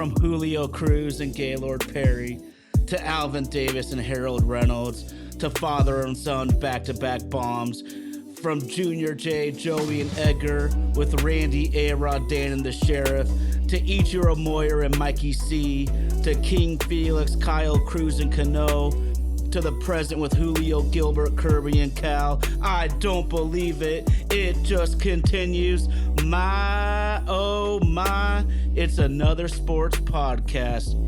from Julio Cruz and Gaylord Perry to Alvin Davis and Harold Reynolds to father and son back-to-back bombs, from Junior J, Joey, and Edgar with Randy, A-Rod, Dan, and the Sheriff, to Ichiro Moyer and Mikey C, to King Felix, Kyle Cruz, and Cano, to the present with Julio, Gilbert, Kirby, and Cal. I don't believe it. It just continues. My, oh my, it's another sports podcast.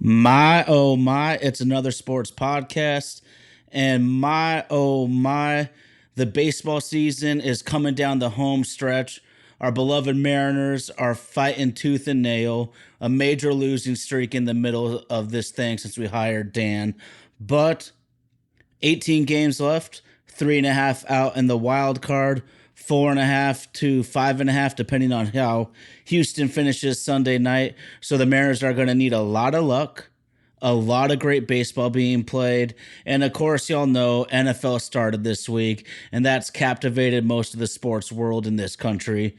My, oh my, it's another sports podcast. And my, oh my, the baseball season is coming down the home stretch. Our beloved Mariners are fighting tooth and nail. A major losing streak in the middle of this thing since we hired Dan. But 18 games left, 3.5 out in the wild card, 4.5 to 5.5, depending on how Houston finishes Sunday night. So the Mariners are going to need a lot of luck, a lot of great baseball being played. And of course, y'all know NFL started this week, and that's captivated most of the sports world in this country.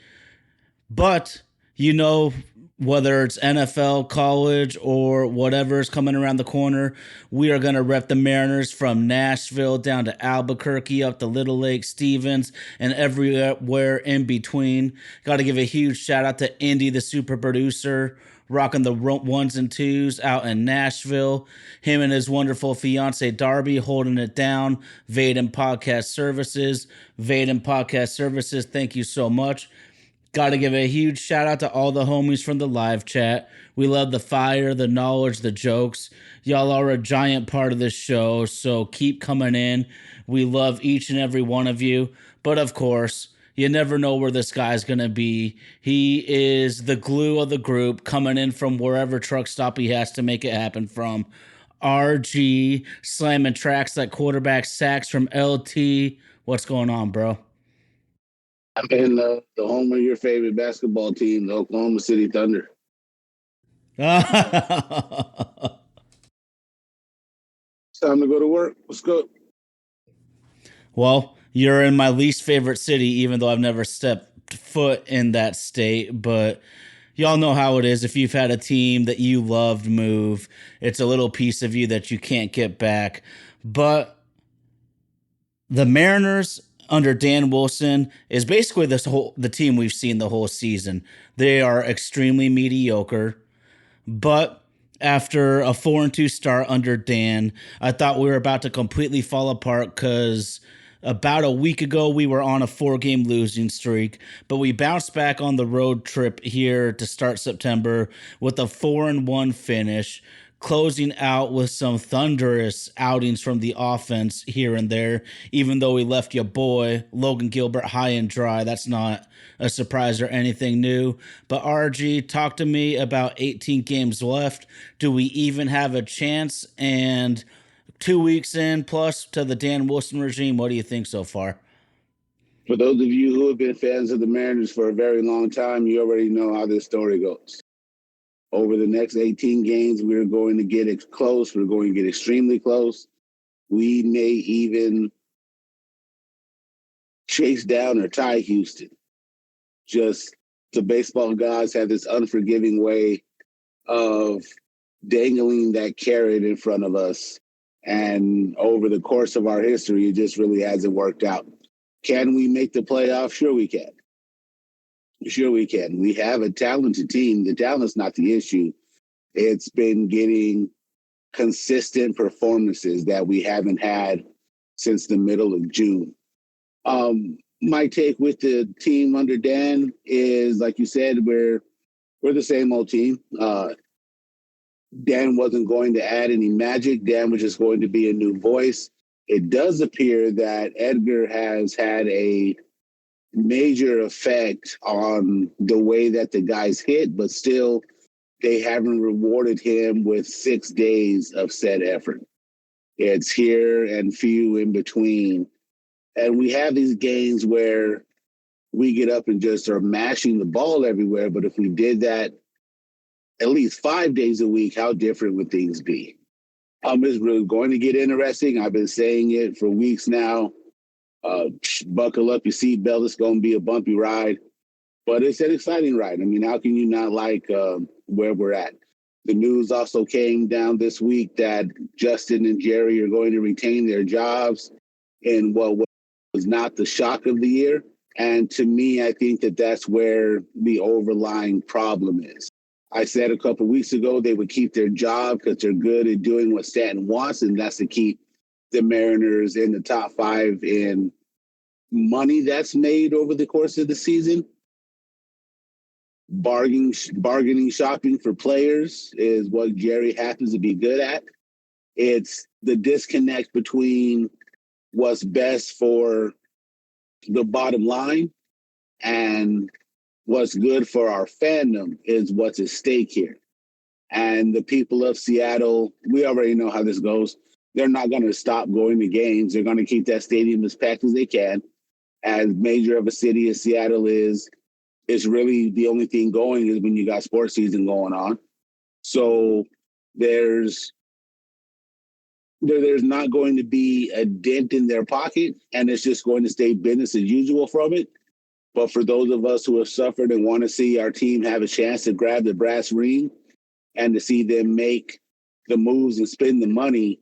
But, you know, whether it's NFL, college, or whatever is coming around the corner, we are going to rep the Mariners from Nashville down to Albuquerque, up to Little Lake, Stevens, and everywhere in between. Got to give a huge shout out to Indy, the super producer, rocking the ones and twos out in Nashville. Him and his wonderful fiance, Darby, holding it down. Vaden Podcast Services. Vaden Podcast Services, thank you so much. Got to give a huge shout out to all the homies from the live chat. We love the fire, the knowledge, the jokes. Y'all are a giant part of this show, so keep coming in. We love each and every one of you. But of course, you never know where this guy's going to be. He is the glue of the group, coming in from wherever truck stop he has to make it happen from. RG, slamming tracks like quarterback sacks from LT. What's going on, bro? I'm in the home of your favorite basketball team, the Oklahoma City Thunder. It's time to go to work. Let's go. Well, you're in my least favorite city, even though I've never stepped foot in that state. But y'all know how it is. If you've had a team that you loved move, it's a little piece of you that you can't get back. But the Mariners under Dan Wilson is basically the team we've seen the whole season. They are extremely mediocre, but after a 4-2 start under Dan, I thought we were about to completely fall apart because about a week ago we were on a 4-game losing streak, but we bounced back on the road trip here to start September with a 4-1 finish, closing out with some thunderous outings from the offense here and there, even though we left your boy, Logan Gilbert, high and dry. That's not a surprise or anything new. But RG, talk to me about 18 games left. Do we even have a chance? And 2 weeks in plus to the Dan Wilson regime, what do you think so far? For those of you who have been fans of the Mariners for a very long time, you already know how this story goes. Over the next 18 games, we're going to get close. We're going to get extremely close. We may even chase down or tie Houston. Just the baseball gods have this unforgiving way of dangling that carrot in front of us. And over the course of our history, it just really hasn't worked out. Can we make the playoffs? Sure we can. Sure we can. We have a talented team. The talent's not the issue. It's been getting consistent performances that we haven't had since the middle of June. My take with the team under Dan is, like you said, we're the same old team. Dan wasn't going to add any magic. Dan was just going to be a new voice. It does appear that Edgar has had a major effect on the way that the guys hit, but still they haven't rewarded him with 6 days of said effort. It's here and few in between. And we have these games where we get up and just are mashing the ball everywhere. But if we did that at least 5 days a week, how different would things be? It's really going to get interesting. I've been saying it for weeks now. Buckle up your seatbelt. It's going to be a bumpy ride, but it's an exciting ride. I mean, how can you not like where we're at? The news also came down this week that Justin and Jerry are going to retain their jobs in what was not the shock of the year. And to me, I think that that's where the overlying problem is. I said a couple of weeks ago they would keep their job because they're good at doing what Stanton wants, and that's to keep the Mariners in the top 5 in money that's made over the course of the season. Bargaining shopping for players is what Jerry happens to be good at. It's the disconnect between what's best for the bottom line and what's good for our fandom is what's at stake here. And the people of Seattle, we already know how this goes. They're not going to stop going to games. They're going to keep that stadium as packed as they can. As major of a city as Seattle is, it's really the only thing going is when you got sports season going on. So there's not going to be a dent in their pocket, and it's just going to stay business as usual from it. But for those of us who have suffered and want to see our team have a chance to grab the brass ring and to see them make the moves and spend the money,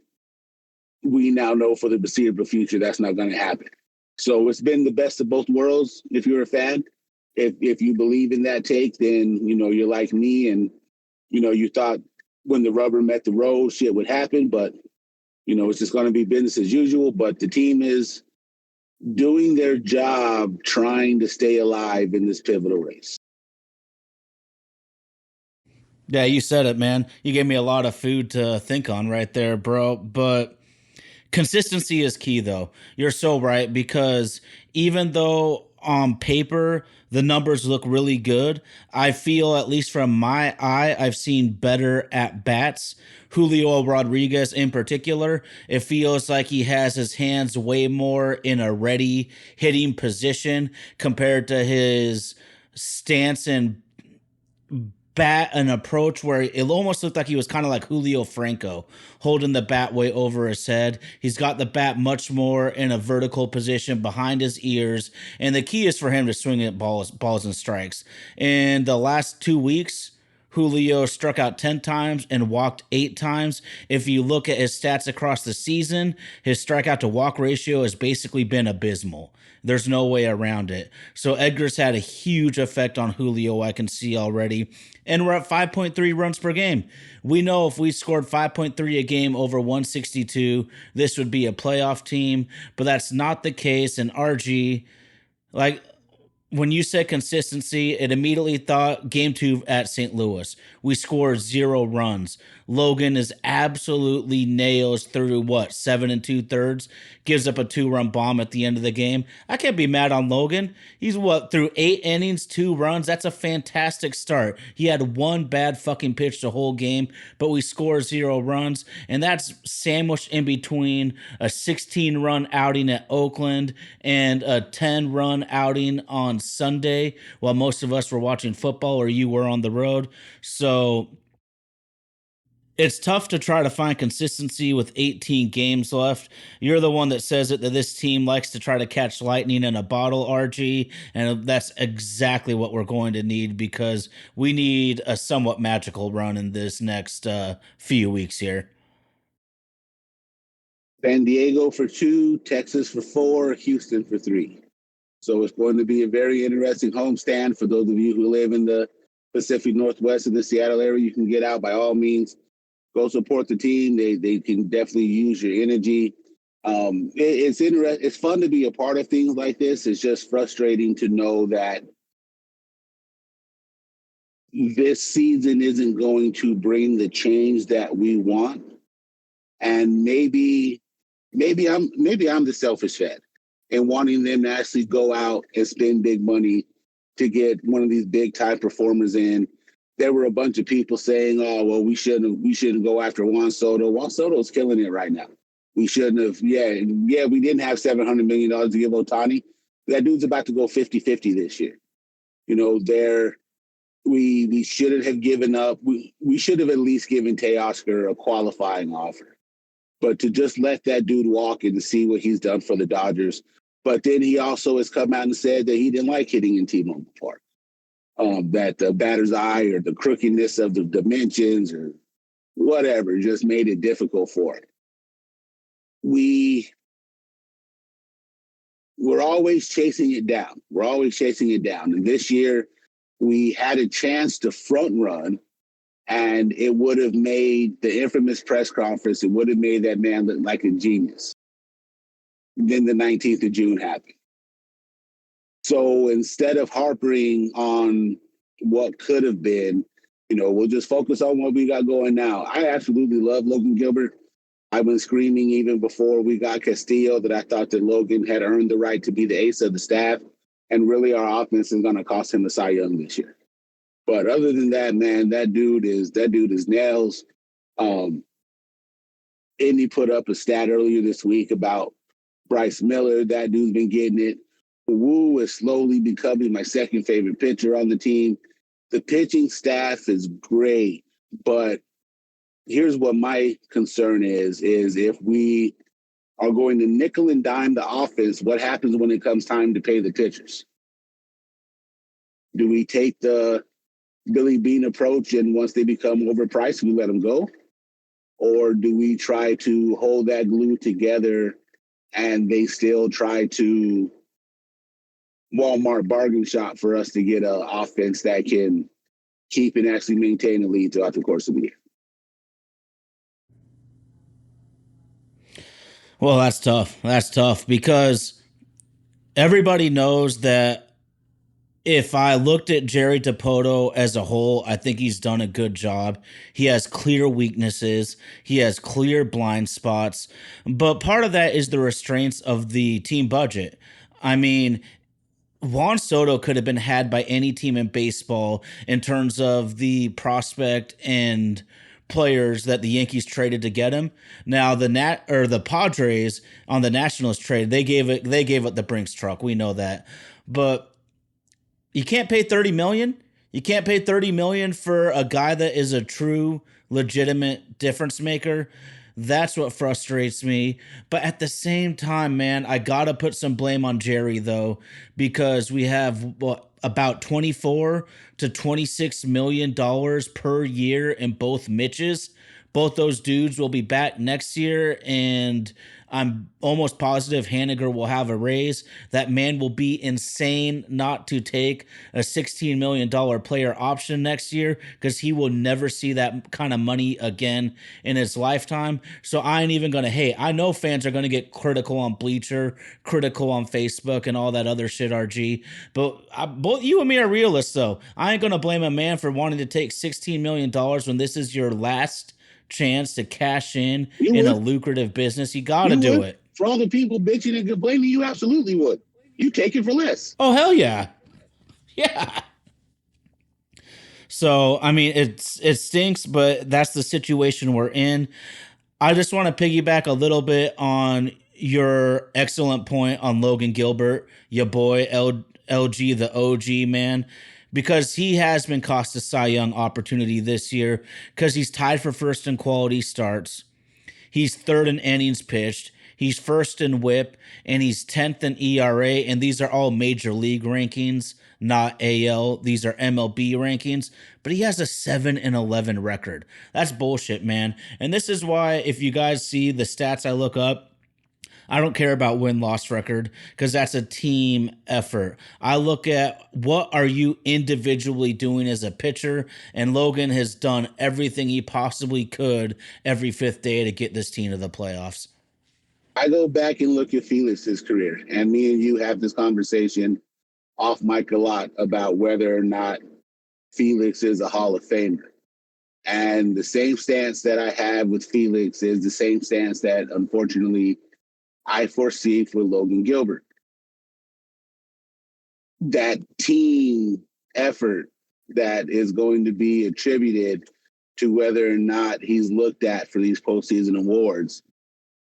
we now know for the foreseeable future that's not going to happen. So it's been the best of both worlds if you're a fan. If you believe in that take, then, you're like me and, you thought when the rubber met the road, shit would happen. But, it's just going to be business as usual. But the team is doing their job trying to stay alive in this pivotal race. Yeah, you said it, man. You gave me a lot of food to think on right there, bro. But consistency is key, though. You're so right, because even though on paper the numbers look really good, I feel, at least from my eye, I've seen better at bats. Julio Rodriguez in particular, it feels like he has his hands way more in a ready hitting position compared to his stance and bat an approach where it almost looked like he was kind of like Julio Franco, holding the bat way over his head. He's got the bat much more in a vertical position behind his ears, and the key is for him to swing at balls and strikes. In the last 2 weeks, Julio struck out 10 times and walked 8 times. If you look at his stats across the season, his strikeout to walk ratio has basically been abysmal. There's no way around it. So Edgar's had a huge effect on Julio, I can see already. And we're at 5.3 runs per game. We know if we scored 5.3 a game over 162, this would be a playoff team, but that's not the case. And RG, like, when you said consistency, it immediately thought game 2 at St. Louis. We scored 0 runs. Logan is absolutely nails through 7 2/3, gives up a 2-run bomb at the end of the game. I can't be mad on Logan. He's through 8 innings, 2 runs. That's a fantastic start. He had 1 bad fucking pitch the whole game, but we score 0 runs, and that's sandwiched in between a 16-run outing at Oakland and a 10-run outing on Sunday while most of us were watching football or you were on the road. So it's tough to try to find consistency with 18 games left. You're the one that says it, that this team likes to try to catch lightning in a bottle, RG, and that's exactly what we're going to need, because we need a somewhat magical run in this next few weeks here. San Diego for 2, Texas for 4, Houston for 3. So it's going to be a very interesting homestand for those of you who live in the Pacific Northwest in the Seattle area. You can get out by all means. Go support the team. They can definitely use your energy. It's interesting. It's fun to be a part of things like this. It's just frustrating to know that this season isn't going to bring the change that we want. And maybe I'm the selfish fan and wanting them to actually go out and spend big money to get one of these big time performers in. There were a bunch of people saying, "Oh, well, we shouldn't go after Juan Soto." Juan Soto's killing it right now. We shouldn't have. Yeah, we didn't have $700 million to give Ohtani. That dude's about to go 50-50 this year. We shouldn't have given up. We should have at least given Teoscar a qualifying offer. But to just let that dude walk and to see what he's done for the Dodgers. But then he also has come out and said that he didn't like hitting in T-Mobile Park. That the batter's eye or the crookedness of the dimensions or whatever just made it difficult for him. We're always chasing it down. We're always chasing it down. And this year, we had a chance to front run, and it would have made the infamous press conference, it would have made that man look like a genius. Then the 19th of June happened. So instead of harping on what could have been, we'll just focus on what we got going now. I absolutely love Logan Gilbert. I've been screaming even before we got Castillo that I thought that Logan had earned the right to be the ace of the staff. And really our offense is going to cost him the Cy Young this year. But other than that, man, that dude is nails. Indy put up a stat earlier this week about Bryce Miller. That dude's been getting it. Wu is slowly becoming my second favorite pitcher on the team. The pitching staff is great, but here's what my concern is if we are going to nickel and dime the offense, what happens when it comes time to pay the pitchers? Do we take the Billy Bean approach and once they become overpriced, we let them go? Or do we try to hold that glue together and they still try to Walmart bargain shop for us to get an offense that can keep and actually maintain a lead throughout the course of the year? Well, that's tough. That's tough because everybody knows that if I looked at Jerry Dipoto as a whole, I think he's done a good job. He has clear weaknesses. He has clear blind spots. But part of that is the restraints of the team budget. I mean, Juan Soto could have been had by any team in baseball in terms of the prospect and players that the Yankees traded to get him. Now the Padres on the Nationals trade, they gave it the Brinks truck. We know that. But you can't pay $30 million. You can't pay $30 million for a guy that is a true legitimate difference maker. That's what frustrates me. But at the same time, man, I got to put some blame on Jerry, though, because we have about $24 to $26 million per year in both Mitches. Both those dudes will be back next year, and I'm almost positive Haniger will have a raise. That man will be insane not to take a $16 million player option next year because he will never see that kind of money again in his lifetime. So I ain't even going to hate. I know fans are going to get critical on Bleacher, critical on Facebook, and all that other shit, RG. But both you and me are realists, though. I ain't going to blame a man for wanting to take $16 million when this is your last chance to cash in a lucrative business. You got to do it. For all the people bitching and complaining, you absolutely would. You take it for less. Oh, hell yeah. Yeah. So, I mean, it stinks, but that's the situation we're in. I just want to piggyback a little bit on your excellent point on Logan Gilbert, your boy LG, the OG, man, because he has been cost a Cy Young opportunity this year because he's tied for first in quality starts. He's third in innings pitched. He's first in WHIP, and he's 10th in ERA, and these are all major league rankings, not AL. These are MLB rankings, but he has a 7-11 record. That's bullshit, man. And this is why, if you guys see the stats I look up, I don't care about win-loss record because that's a team effort. I look at what are you individually doing as a pitcher, and Logan has done everything he possibly could every fifth day to get this team to the playoffs. I go back and look at Felix's career, and me and you have this conversation off mic a lot about whether or not Felix is a Hall of Famer. And the same stance that I have with Felix is the same stance that, unfortunately, I foresee for Logan Gilbert. That team effort that is going to be attributed to whether or not he's looked at for these postseason awards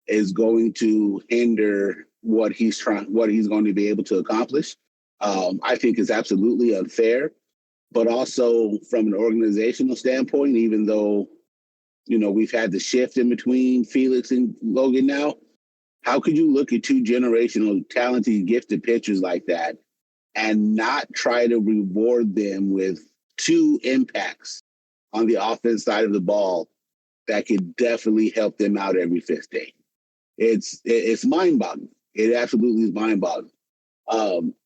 is going to hinder what he's going to be able to accomplish. I think is absolutely unfair, but also from an organizational standpoint, even though We've had the shift in between Felix and Logan now. How could you look at two generational, talented, gifted pitchers like that and not try to reward them with two impacts on the offense side of the ball that could definitely help them out every fifth day? It's mind-boggling. It absolutely is mind-boggling.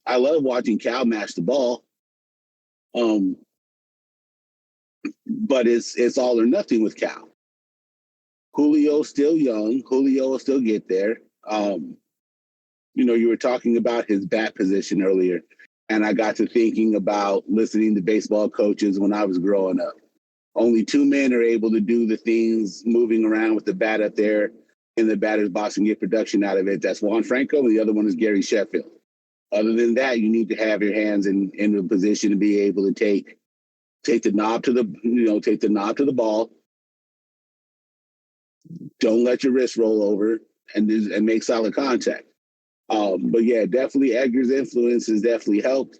I love watching Cal mash the ball, but it's all or nothing with Cal. Julio's still young. Julio will still get there. You were talking about his bat position earlier, and I got to thinking about listening to baseball coaches when I was growing up. Only two men are able to do the things moving around with the bat up there in the batter's box and get production out of it. That's Juan Franco, and the other one is Gary Sheffield. Other than that, you need to have your hands in a position to be able to take the knob to the ball. Don't let your wrist roll over and make solid contact. But yeah, definitely Edgar's influence has definitely helped.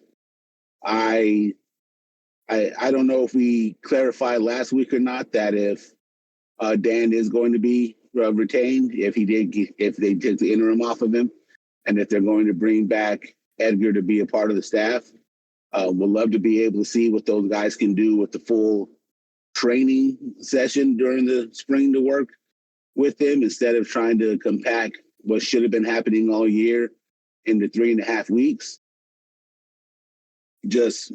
I don't know if we clarified last week or not that if Dan is going to be retained, if they took the interim off of him, and if they're going to bring back Edgar to be a part of the staff. We'd love to be able to see what those guys can do with the full training session during the spring to work with them instead of trying to compact what should have been happening all year into 3.5 weeks. Just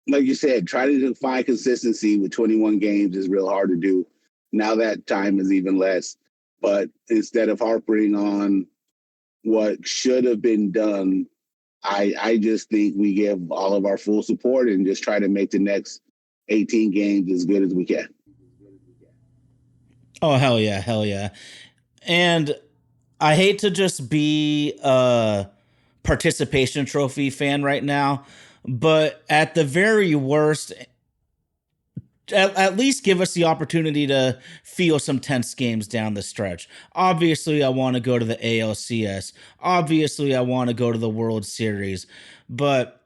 like you said, try to find consistency with 21 games is real hard to do. Now that time is even less. But instead of harping on what should have been done, I just think we give all of our full support and just try to make the next 18 games as good as we can. Oh, hell yeah, hell yeah. And I hate to just be a participation trophy fan right now, but at the very worst, at least give us the opportunity to feel some tense games down the stretch. Obviously, I want to go to the ALCS. Obviously, I want to go to the World Series. But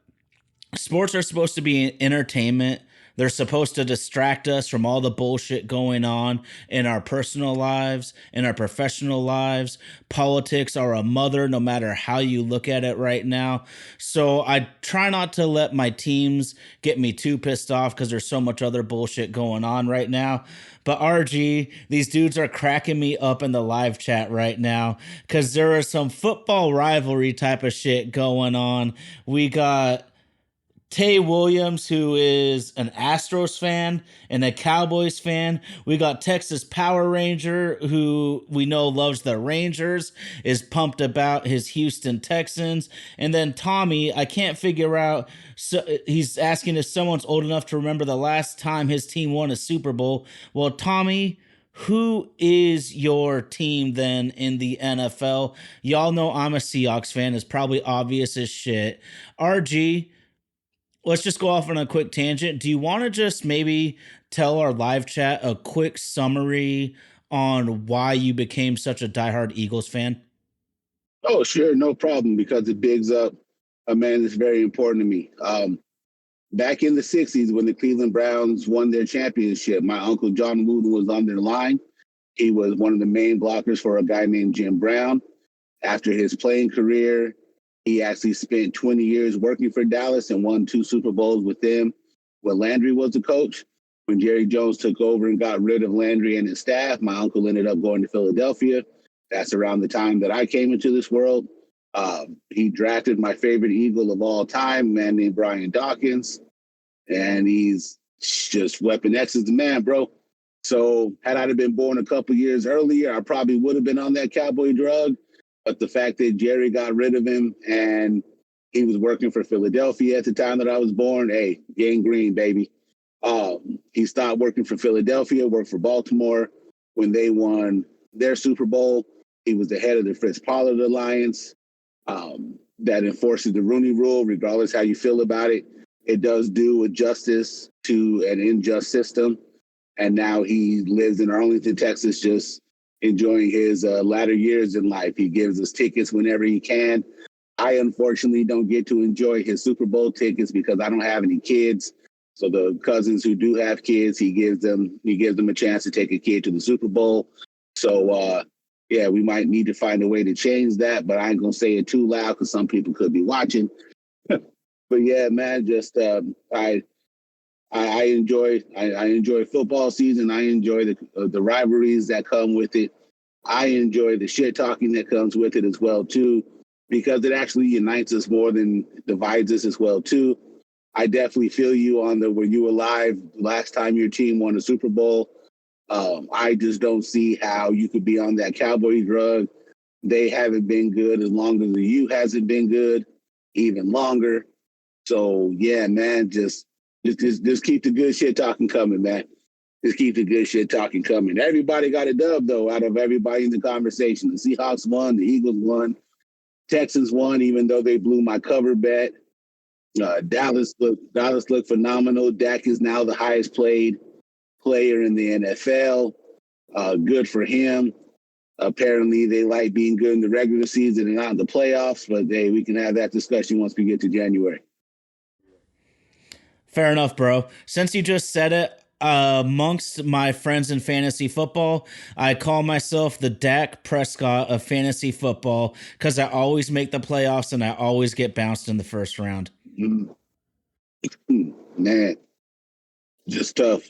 sports are supposed to be entertainment. They're supposed to distract us from all the bullshit going on in our personal lives, in our professional lives. Politics are a mother, no matter how you look at it right now. So I try not to let my teams get me too pissed off because there's so much other bullshit going on right now. But RG, these dudes are cracking me up in the live chat right now because there is some football rivalry type of shit going on. We got Tay Williams, who is an Astros fan and a Cowboys fan. We got Texas Power Ranger, who we know loves the Rangers, is pumped about his Houston Texans. And then Tommy, I can't figure out. So he's asking if someone's old enough to remember the last time his team won a Super Bowl. Well, Tommy, who is your team then in the NFL? Y'all know I'm a Seahawks fan. It's probably obvious as shit. RG, let's just go off on a quick tangent. Do you want to just maybe tell our live chat a quick summary on why you became such a diehard Eagles fan? Oh, sure, no problem, because it bigs up a man that's very important to me. Back in the 60s, when the Cleveland Browns won their championship, my uncle John Wooden was on their line. He was one of the main blockers for a guy named Jim Brown. After his playing career, he actually spent 20 years working for Dallas and won 2 Super Bowls with them when Landry was the coach. When Jerry Jones took over and got rid of Landry and his staff, my uncle ended up going to Philadelphia. That's around the time that I came into this world. He drafted my favorite Eagle of all time, a man named Brian Dawkins. And he's just Weapon X is the man, bro. So had I been born a couple years earlier, I probably would have been on that cowboy drug. But the fact that Jerry got rid of him and he was working for Philadelphia at the time that I was born, hey, gang green, baby. He stopped working for Philadelphia, worked for Baltimore when they won their Super Bowl. He was the head of the Fritz Pollard Alliance that enforces the Rooney Rule, regardless how you feel about it. It does do a justice to an unjust system. And now he lives in Arlington, Texas, just enjoying his latter years in life. He gives us tickets whenever he can. I, unfortunately, don't get to enjoy his Super Bowl tickets because I don't have any kids. So the cousins who do have kids, he gives them a chance to take a kid to the Super Bowl. So yeah, we might need to find a way to change that, but I ain't gonna say it too loud because some people could be watching. But yeah, man, just I enjoy football season. I enjoy the rivalries that come with it. I enjoy the shit talking that comes with it as well too, because it actually unites us more than divides us as well too. I definitely feel you on the when you were live last time your team won a Super Bowl. I just don't see how you could be on that Cowboy drug. They haven't been good as long as the U hasn't been good, even longer. So yeah, man, just keep the good shit talking coming, man. Just keep the good shit talking coming. Everybody got a dub though, out of everybody in the conversation. The Seahawks won, the Eagles won, Texans won, even though they blew my cover bet. Dallas looked phenomenal. Dak is now the highest paid player in the NFL. Good for him. Apparently, they like being good in the regular season and not in the playoffs. But hey, we can have that discussion once we get to January. Fair enough, bro. Since you just said it, amongst my friends in fantasy football, I call myself the Dak Prescott of fantasy football because I always make the playoffs and I always get bounced in the first round. Mm. Man, just tough.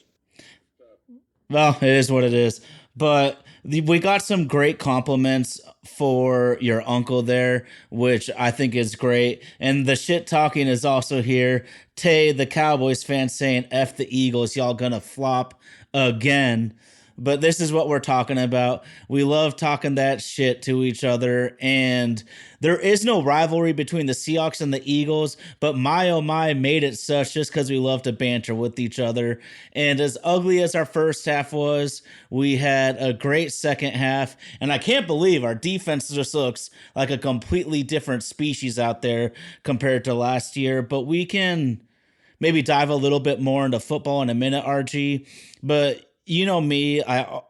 Well, it is what it is. But we got some great compliments for your uncle there, which I think is great. And the shit talking is also here. Tay, the Cowboys fan, saying, F the Eagles, y'all gonna flop again. But this is what we're talking about. We love talking that shit to each other. And there is no rivalry between the Seahawks and the Eagles, but my oh my made it such just because we love to banter with each other. And as ugly as our first half was, we had a great second half. And I can't believe our defense just looks like a completely different species out there compared to last year. But we can maybe dive a little bit more into football in a minute, RG. But you know me, I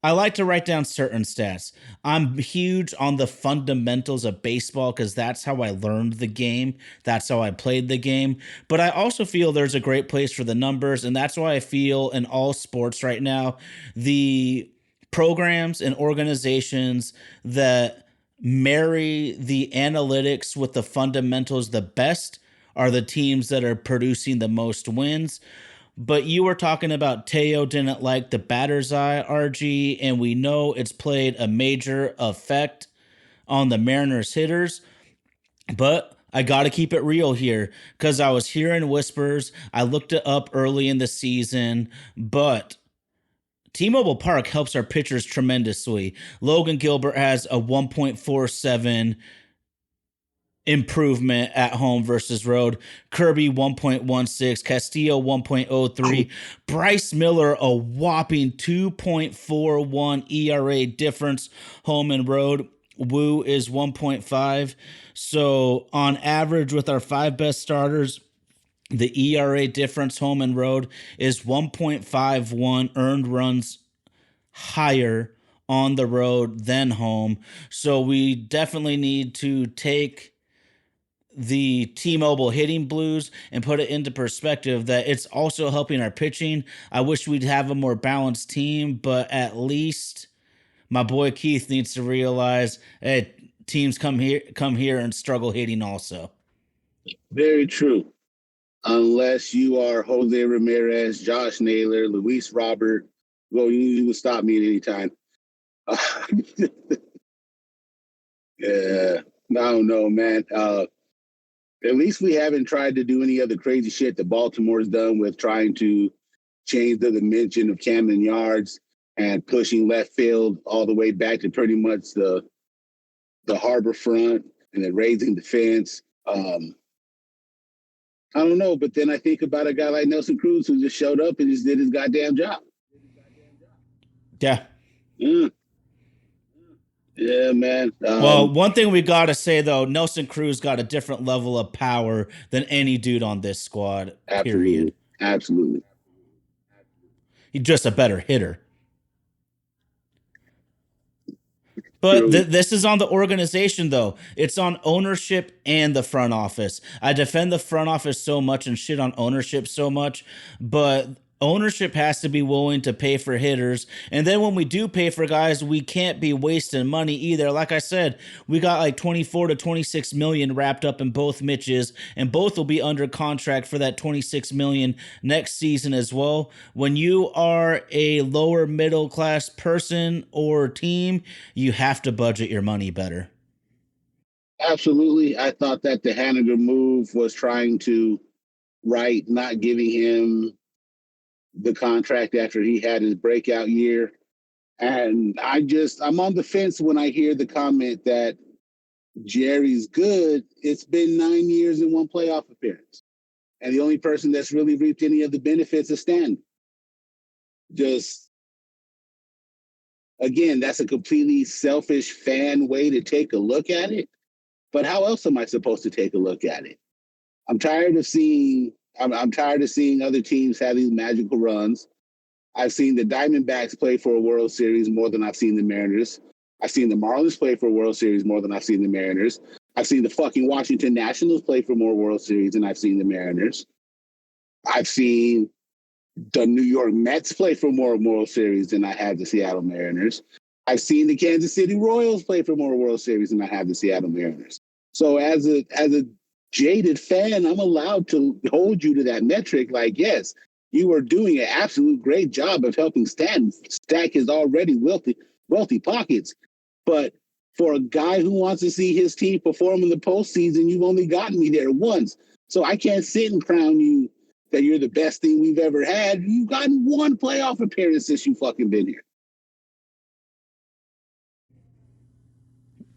like to write down certain stats. I'm huge on the fundamentals of baseball because that's how I learned the game. That's how I played the game. But I also feel there's a great place for the numbers, and that's why I feel in all sports right now, the programs and organizations that marry the analytics with the fundamentals the best are the teams that are producing the most wins. But you were talking about Teo didn't like the batter's eye, RG, and we know it's played a major effect on the Mariners hitters. But I got to keep it real here because I was hearing whispers. I looked it up early in the season, but T-Mobile Park helps our pitchers tremendously. Logan Gilbert has a 1.47 improvement at home versus road. Kirby 1.16, Castillo 1.03, Bryce Miller a whopping 2.41 ERA difference home and road. Woo is 1.5. So on average with our five best starters, the ERA difference home and road is 1.51 earned runs higher on the road than home. So we definitely need to take the T-Mobile hitting blues and put it into perspective that it's also helping our pitching. I wish we'd have a more balanced team, but at least my boy Keith needs to realize, hey, teams come here and struggle hitting also. Very true. Unless you are Jose Ramirez, Josh Naylor, Luis Robert, well, you will stop me at any time. Yeah, I don't know, man. At least we haven't tried to do any other crazy shit that Baltimore's done with trying to change the dimension of Camden Yards and pushing left field all the way back to pretty much the harbor front and then raising the fence. I don't know, but then I think about a guy like Nelson Cruz who just showed up and just did his goddamn job. Yeah. Mm. Yeah, man. Well, one thing we got to say, though, Nelson Cruz got a different level of power than any dude on this squad, period. Absolutely. He's just a better hitter. But True. this is on the organization, though. It's on ownership and the front office. I defend the front office so much and shit on ownership so much, but ownership has to be willing to pay for hitters. And then when we do pay for guys, we can't be wasting money either. Like I said, we got like 24 to 26 million wrapped up in both Mitches, and both will be under contract for that 26 million next season as well. When you are a lower middle class person or team, you have to budget your money better. Absolutely. I thought that the Haniger move was trying to right, not giving him the contract after he had his breakout year. And I'm on the fence when I hear the comment that Jerry's good. It's been 9 years and one playoff appearance. And the only person that's really reaped any of the benefits is Stan. Just, again, that's a completely selfish fan way to take a look at it. But how else am I supposed to take a look at it? I'm tired of seeing other teams have these magical runs. I've seen the Diamondbacks play for a World Series more than I've seen the Mariners. I've seen the Marlins play for a World Series more than I've seen the Mariners. I've seen the fucking Washington Nationals play for more World Series than I've seen the Mariners. I've seen the New York Mets play for more World Series than I have the Seattle Mariners. I've seen the Kansas City Royals play for more World Series than I have the Seattle Mariners. So as a jaded fan, I'm allowed to hold you to that metric. Like, yes, you are doing an absolute great job of helping Stan stack his already wealthy pockets. But for a guy who wants to see his team perform in the postseason, you've only gotten me there once. So I can't sit and crown you that you're the best thing we've ever had. You've gotten one playoff appearance since you fucking been here.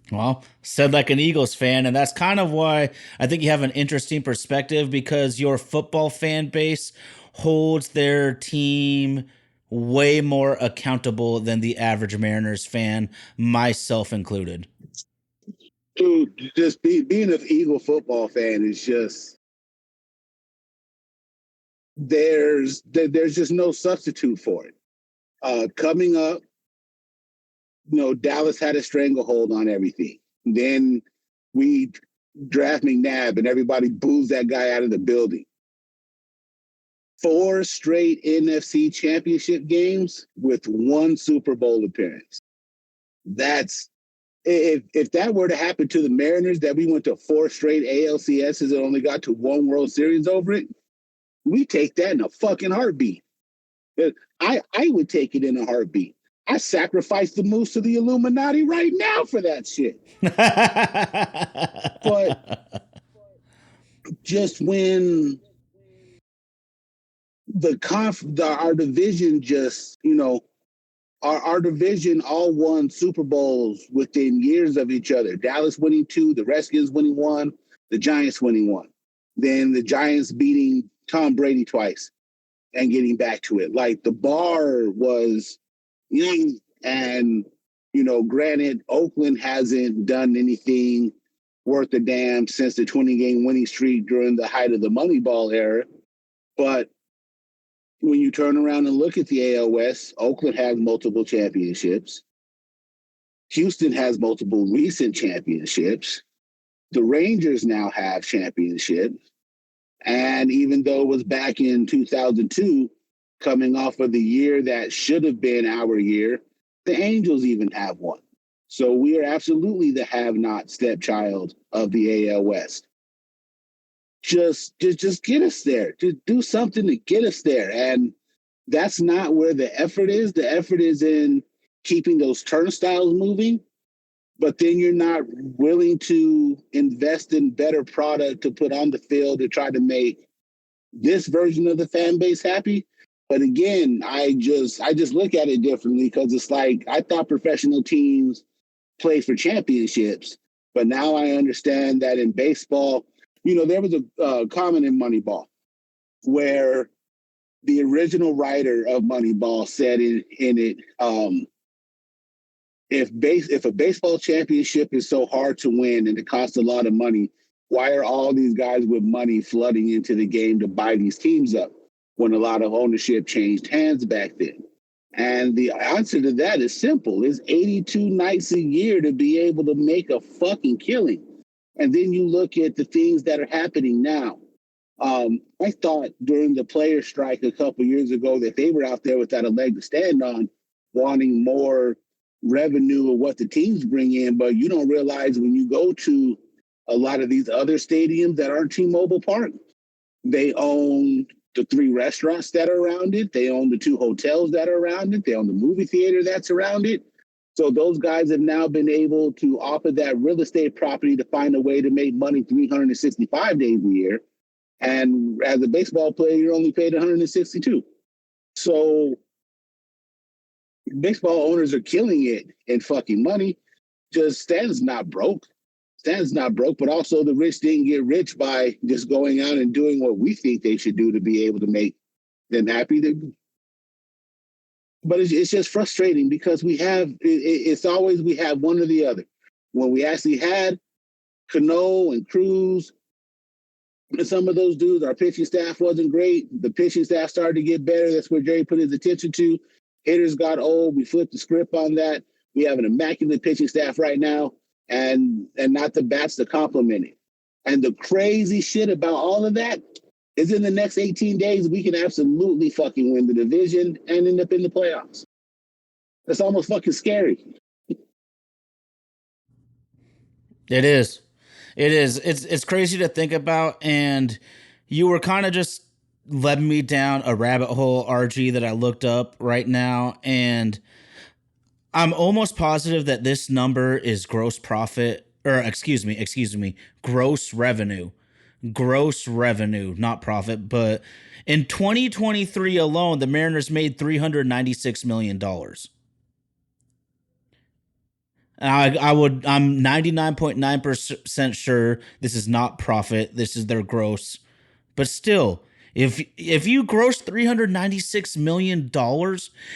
Well, said like an Eagles fan, and that's kind of why I think you have an interesting perspective, because your football fan base holds their team way more accountable than the average Mariners fan, myself included. Dude, just being an Eagle football fan is just there's just no substitute for it. Coming up, Dallas had a stranglehold on everything. Then we draft McNabb and everybody boos that guy out of the building. 4 straight NFC championship games with 1 Super Bowl appearance. That's if that were to happen to the Mariners, that we went to 4 straight ALCSs and only got to 1 World Series over it, we take that in a fucking heartbeat. I would take it in a heartbeat. I sacrifice the moose to the Illuminati right now for that shit. But just when our division just, our division all won Super Bowls within years of each other. Dallas winning 2, the Redskins winning 1, the Giants winning 1. Then the Giants beating Tom Brady twice and getting back to it. Like, the bar was young, and granted, Oakland hasn't done anything worth a damn since the 20-game winning streak during the height of the Moneyball era. But when you turn around and look at the AL West, Oakland has multiple championships. Houston has multiple recent championships. The Rangers now have championships. And even though it was back in 2002, coming off of the year that should have been our year, the Angels even have one. So we are absolutely the have-not stepchild of the AL West. Just get us there. Just do something to get us there. And that's not where the effort is. The effort is in keeping those turnstiles moving, but then you're not willing to invest in better product to put on the field to try to make this version of the fan base happy. But again, I just look at it differently, because it's like, I thought professional teams play for championships, but now I understand that in baseball, there was a comment in Moneyball where the original writer of Moneyball said in it, if a baseball championship is so hard to win and it costs a lot of money, why are all these guys with money flooding into the game to buy these teams up when a lot of ownership changed hands back then? And the answer to that is simple. It's 82 nights a year to be able to make a fucking killing. And then you look at the things that are happening now. I thought during the player strike a couple years ago that they were out there without a leg to stand on, wanting more revenue of what the teams bring in. But you don't realize when you go to a lot of these other stadiums that aren't T-Mobile Park, they own the 3 restaurants that are around it. They own the 2 hotels that are around it. They own the movie theater that's around it. So those guys have now been able to offer that real estate property to find a way to make money 365 days a year. And as a baseball player, you're only paid 162. So baseball owners are killing it in fucking money. Just Stan's not broke. Stan's not broke, but also the rich didn't get rich by just going out and doing what we think they should do to be able to make them happy. But it's just frustrating because it's always we have one or the other. When we actually had Cano and Cruz and some of those dudes, our pitching staff wasn't great. The pitching staff started to get better. That's where Jerry put his attention to. Hitters got old. We flipped the script on that. We have an immaculate pitching staff right now, and not the bats to complement it. And the crazy shit about all of that is in the next 18 days, we can absolutely fucking win the division and end up in the playoffs. That's almost fucking scary. It is. It is. It's crazy to think about, and you were kind of just led me down a rabbit hole, RG, that I looked up right now, and I'm almost positive that this number is gross profit, or excuse me, gross revenue. Gross revenue, not profit, but in 2023 alone, the Mariners made $396 million. I'm 99.9% sure this is not profit. This is their gross. But still, if you gross $396 million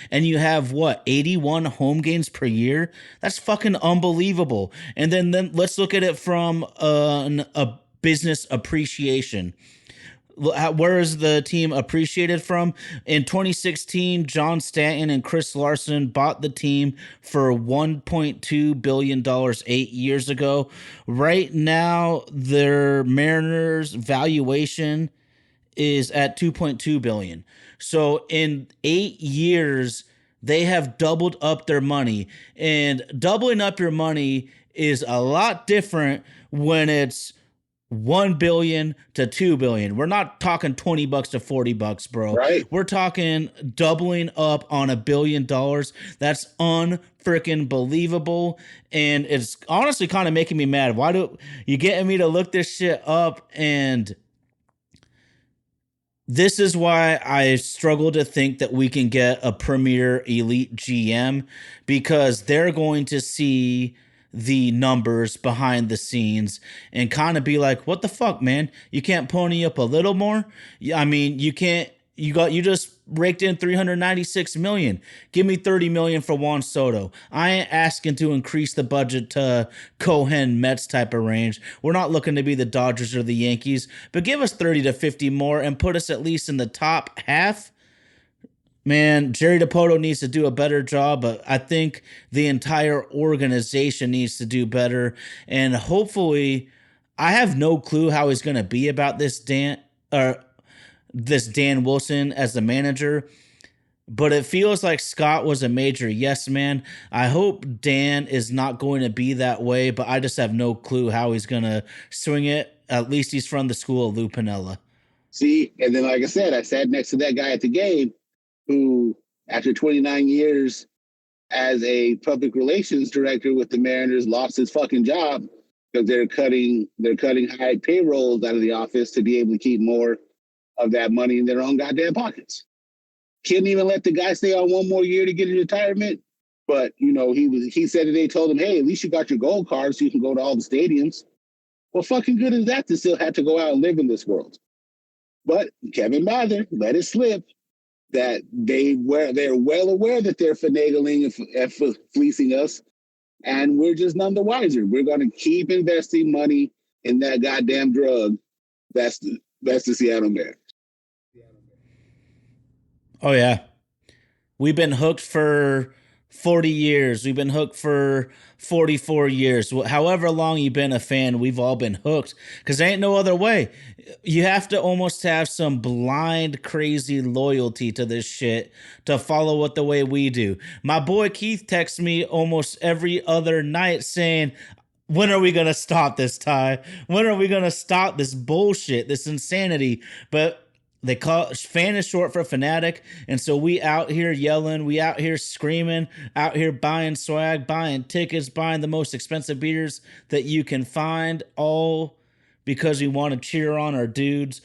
and you have what 81 home games per year, that's fucking unbelievable. And then let's look at it from a business appreciation. Where is the team appreciated from? In 2016, John Stanton and Chris Larson bought the team for $1.2 billion 8 years ago. Right now, their Mariners valuation is at 2.2 billion. So in 8 years, they have doubled up their money. And doubling up your money is a lot different when it's 1 billion to 2 billion. We're not talking $20 to $40, bro. Right. We're talking doubling up on $1 billion. That's unfreaking believable. And it's honestly kind of making me mad. Why do you getting me to look this shit up? And this is why I struggle to think that we can get a premier elite GM, because they're going to see the numbers behind the scenes and kind of be like, what the fuck, man? You can't pony up a little more? I mean, you can't. You just raked in 396 million. Give me 30 million for Juan Soto. I ain't asking to increase the budget to Cohen Mets type of range. We're not looking to be the Dodgers or the Yankees, but give us 30 to 50 more and put us at least in the top half. Man, Jerry DiPoto needs to do a better job, but I think the entire organization needs to do better. And hopefully, I have no clue how he's going to be about this Dan Wilson as the manager, but it feels like Scott was a major yes man. I hope Dan is not going to be that way, but I just have no clue how he's going to swing it. At least he's from the school of Lou Piniella. See, and then like I said, I sat next to that guy at the game who, after 29 years as a public relations director with the Mariners, lost his fucking job because they're cutting high payrolls out of the office to be able to keep more of that money in their own goddamn pockets. Couldn't even let the guy stay on one more year to get his retirement. But he said that they told him, hey, at least you got your gold card so you can go to all the stadiums. Well, fucking good is that to still have to go out and live in this world. But Kevin Mather let it slip that they're well aware that they're finagling and fleecing us, and we're just none the wiser. We're going to keep investing money in that goddamn drug. That's the Seattle Mariners. Oh yeah, We've been hooked for 40 years. We've been hooked for 44 years. However long you've been a fan, we've all been hooked because there ain't no other way. You have to almost have some blind, crazy loyalty to this shit to follow it the way we do. My boy Keith texts me almost every other night saying, when are we going to stop this, Ty? When are we going to stop this bullshit, this insanity? But they call fan is short for fanatic, and so we out here yelling, we out here screaming, out here buying swag, buying tickets, buying the most expensive beers that you can find, all because we want to cheer on our dudes.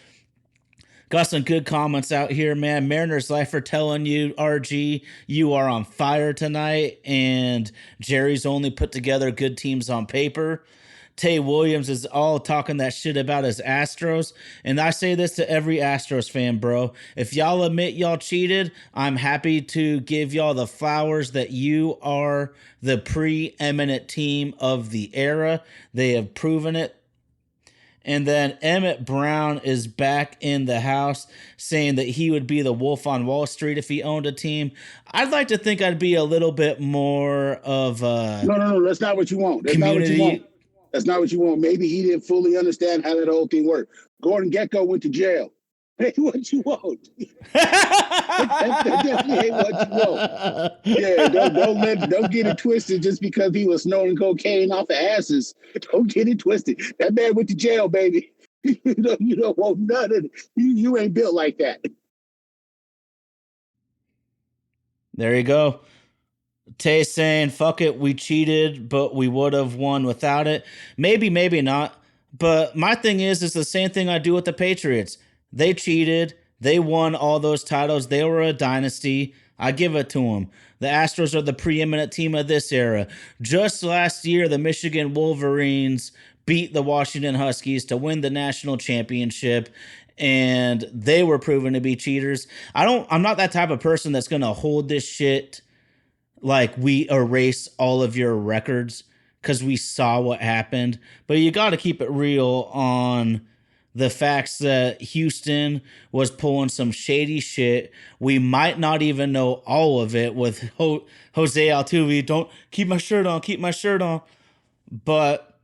Got some good comments out here, man. Mariners Life for telling you, RG, you are on fire tonight, and Jerry's only put together good teams on paper. Tay Williams is all talking that shit about his Astros. And I say this to every Astros fan, bro. If y'all admit y'all cheated, I'm happy to give y'all the flowers that you are the preeminent team of the era. They have proven it. And then Emmett Brown is back in the house saying that he would be the wolf on Wall Street if he owned a team. I'd like to think I'd be a little bit more of a No. That's not what you want. That's community. not what you want. That's not what you want. Maybe he didn't fully understand how that whole thing worked. Gordon Gekko went to jail. Hey, what you want? that definitely ain't what you want. Yeah, don't get it twisted just because he was snorting cocaine off of asses. Don't get it twisted. That man went to jail, baby. you don't want none of it. You ain't built like that. There you go. Tay saying, fuck it, we cheated, but we would have won without it. Maybe, maybe not. But my thing is the same thing I do with the Patriots. They cheated. They won all those titles. They were a dynasty. I give it to them. The Astros are the preeminent team of this era. Just last year, the Michigan Wolverines beat the Washington Huskies to win the national championship, and they were proven to be cheaters. I'm not that type of person that's going to hold this shit like we erase all of your records because we saw what happened. But you got to keep it real on the facts that Houston was pulling some shady shit. We might not even know all of it with Jose Altuve. Don't keep my shirt on, keep my shirt on. But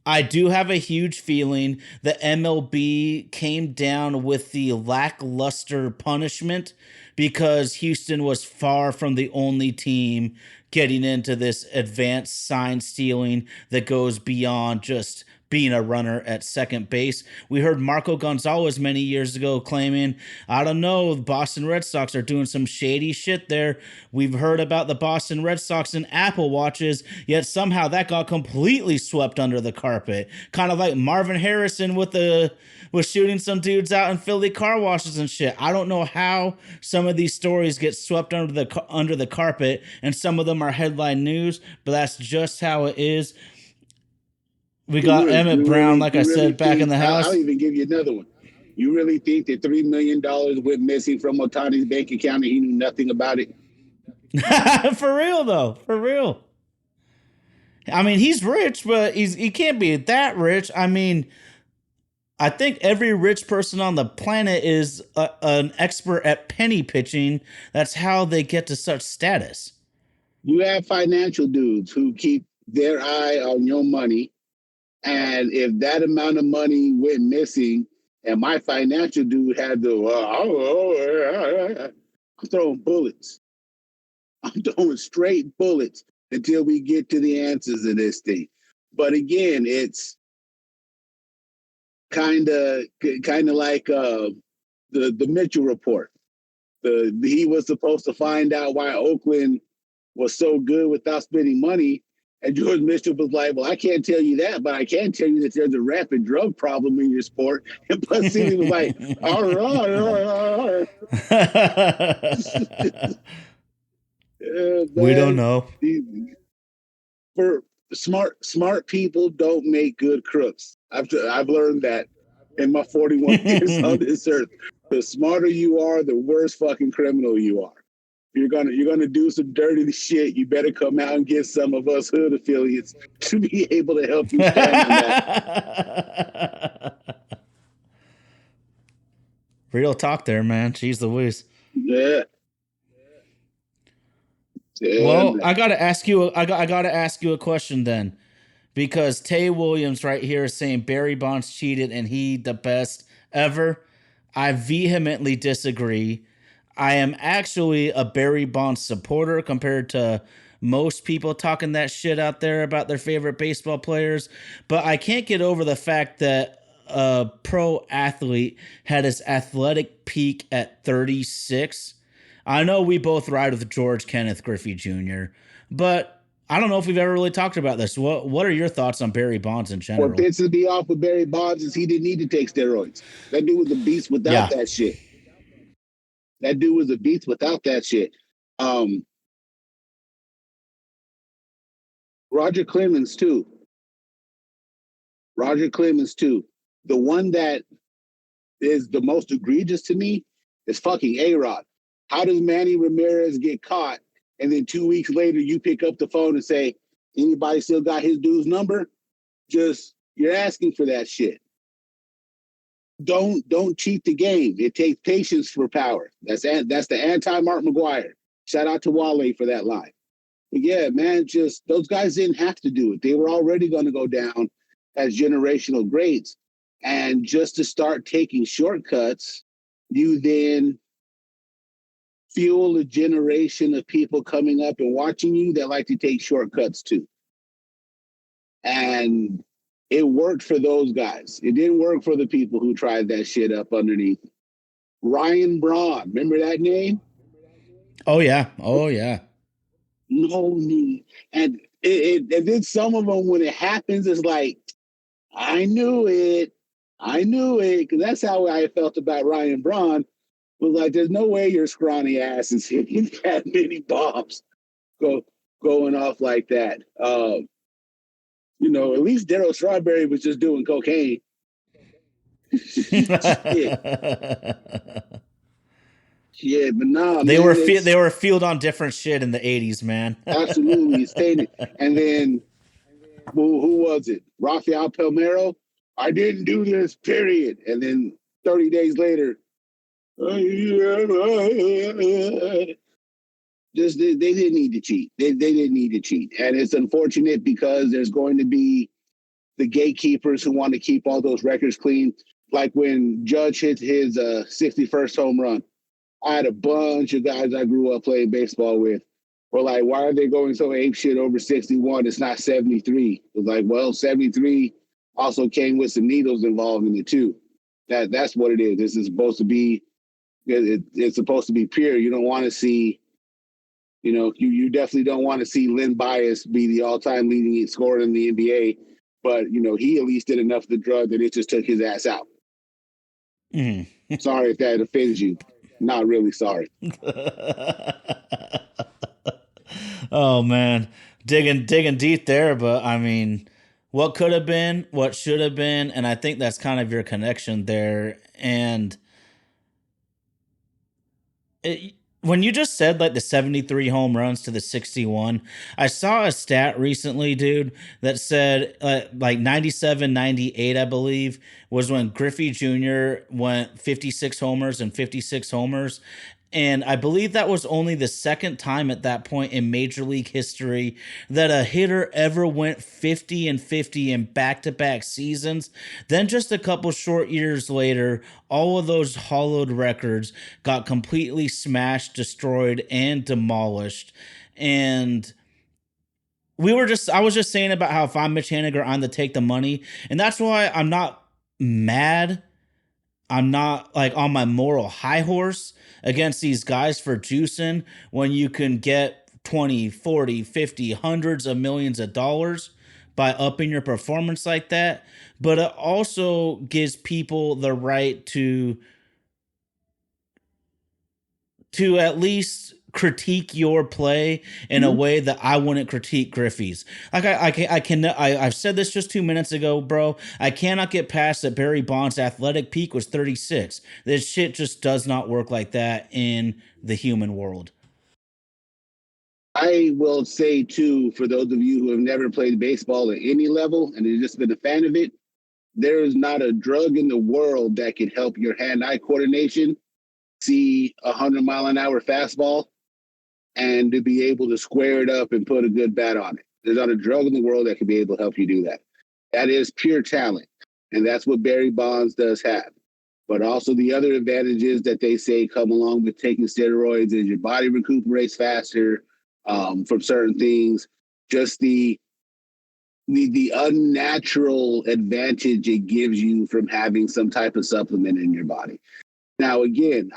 I do have a huge feeling that MLB came down with the lackluster punishment because Houston was far from the only team getting into this advanced sign stealing that goes beyond just being a runner at second base. We heard Marco Gonzalez many years ago claiming, I don't know, the Boston Red Sox are doing some shady shit there. We've heard about the Boston Red Sox and Apple Watches, yet somehow that got completely swept under the carpet. Kind of like Marvin Harrison with shooting some dudes out in Philly car washes and shit. I don't know how some of these stories get swept under the carpet, and some of them are headline news, but that's just how it is. We got Emmett Brown, like I said, back in the house. I'll even give you another one. You really think that $3 million went missing from Otani's bank account and he knew nothing about it? For real, though. For real. I mean, he's rich, but he can't be that rich. I mean, I think every rich person on the planet is an expert at penny pitching. That's how they get to such status. You have financial dudes who keep their eye on your money. And if that amount of money went missing and my financial dude had to, I'm throwing bullets. I'm throwing straight bullets until we get to the answers of this thing. But again, it's kind of like the Mitchell report. He was supposed to find out why Oakland was so good without spending money. And George Mitchell was like, well, I can't tell you that, but I can tell you that there's a rapid drug problem in your sport. And Buzz City was like, all right. We don't know. For smart people don't make good crooks. I've learned that in my 41 years on this earth. The smarter you are, the worse fucking criminal you are. You're gonna do some dirty shit. You better come out and get some of us hood affiliates to be able to help you stand on that. Real talk there, man. Jeez Louise. Yeah. Well, And I gotta ask you. I gotta ask you a question then, because Tay Williams right here is saying Barry Bonds cheated and he the best ever. I vehemently disagree. I am actually a Barry Bonds supporter compared to most people talking that shit out there about their favorite baseball players. But I can't get over the fact that a pro athlete had his athletic peak at 36. I know we both ride with George Kenneth Griffey Jr., but I don't know if we've ever really talked about this. What are your thoughts on Barry Bonds in what general? pisses me off with Barry Bonds is he didn't need to take steroids. That dude was a beast without Yeah. that shit. That dude was a beast without that shit. Um, Roger Clemens too. Roger Clemens too. The one that is the most egregious to me is fucking A-Rod. How does Manny Ramirez get caught and then 2 weeks later you pick up the phone and say, anybody still got his dude's number? Just you're asking for that shit. Don't cheat the game. It takes patience for power. That's the anti Mark McGuire. Shout out to Wale for that line. But yeah, man, just those guys didn't have to do it. They were already going to go down as generational greats. And just to start taking shortcuts, you then fuel a generation of people coming up and watching you that like to take shortcuts too. And it worked for those guys. It didn't work for the people who tried that shit up underneath. Ryan Braun, remember that name? Oh yeah. Oh yeah. No need. And then some of them, when it happens, it's like, I knew it. I knew it. Because that's how I felt about Ryan Braun. Was like, there's no way your scrawny ass is hitting that many bombs going off like that. At least Darryl Strawberry was just doing cocaine. Shit. Yeah, but nah, man, They it's were field on different shit in the 80s, man. absolutely insane. And then who was it? Rafael Palmeiro. I didn't do this, period. And then 30 days later, just they didn't need to cheat. They didn't need to cheat. And it's unfortunate because there's going to be the gatekeepers who want to keep all those records clean. Like when Judge hit his 61st home run, I had a bunch of guys I grew up playing baseball with were like, why are they going so ape shit over 61? It's not 73. It was like, well, 73 also came with some needles involved in it too. That's what it is. This is supposed to be it's supposed to be pure. You don't want to see, you definitely don't want to see Lynn Bias be the all-time leading scorer in the NBA. But he at least did enough of the drug that it just took his ass out. Mm. Sorry if that offends you. Not really sorry. Oh man, digging deep there, but I mean, what could have been, what should have been, and I think that's kind of your connection there. And when you just said like the 73 home runs to the 61, I saw a stat recently, dude, that said like 97, 98, I believe, was when Griffey Jr. went 56 homers and 56 homers. And I believe that was only the second time at that point in Major League history that a hitter ever went 50 and 50 in back to back seasons. Then, just a couple short years later, all of those hollowed records got completely smashed, destroyed, and demolished. And I was just saying about how if I'm Mitch Haniger, I'm to take the money. And that's why I'm not mad. I'm not like on my moral high horse against these guys for juicing when you can get 20, 40, 50, hundreds of millions of dollars by upping your performance like that. But it also gives people the right to at least critique your play in a Mm-hmm. way that I wouldn't critique Griffey's. Like I've said this just 2 minutes ago, bro. I cannot get past that Barry Bonds' athletic peak was 36. This shit just does not work like that in the human world. I will say too, for those of you who have never played baseball at any level and have just been a fan of it, there is not a drug in the world that can help your hand-eye coordination see 100-mile-an-hour fastball and to be able to square it up and put a good bat on it. There's not a drug in the world that can be able to help you do that. That is pure talent. And that's what Barry Bonds does have. But also the other advantages that they say come along with taking steroids is your body recuperates faster from certain things. Just the unnatural advantage it gives you from having some type of supplement in your body. Now, again,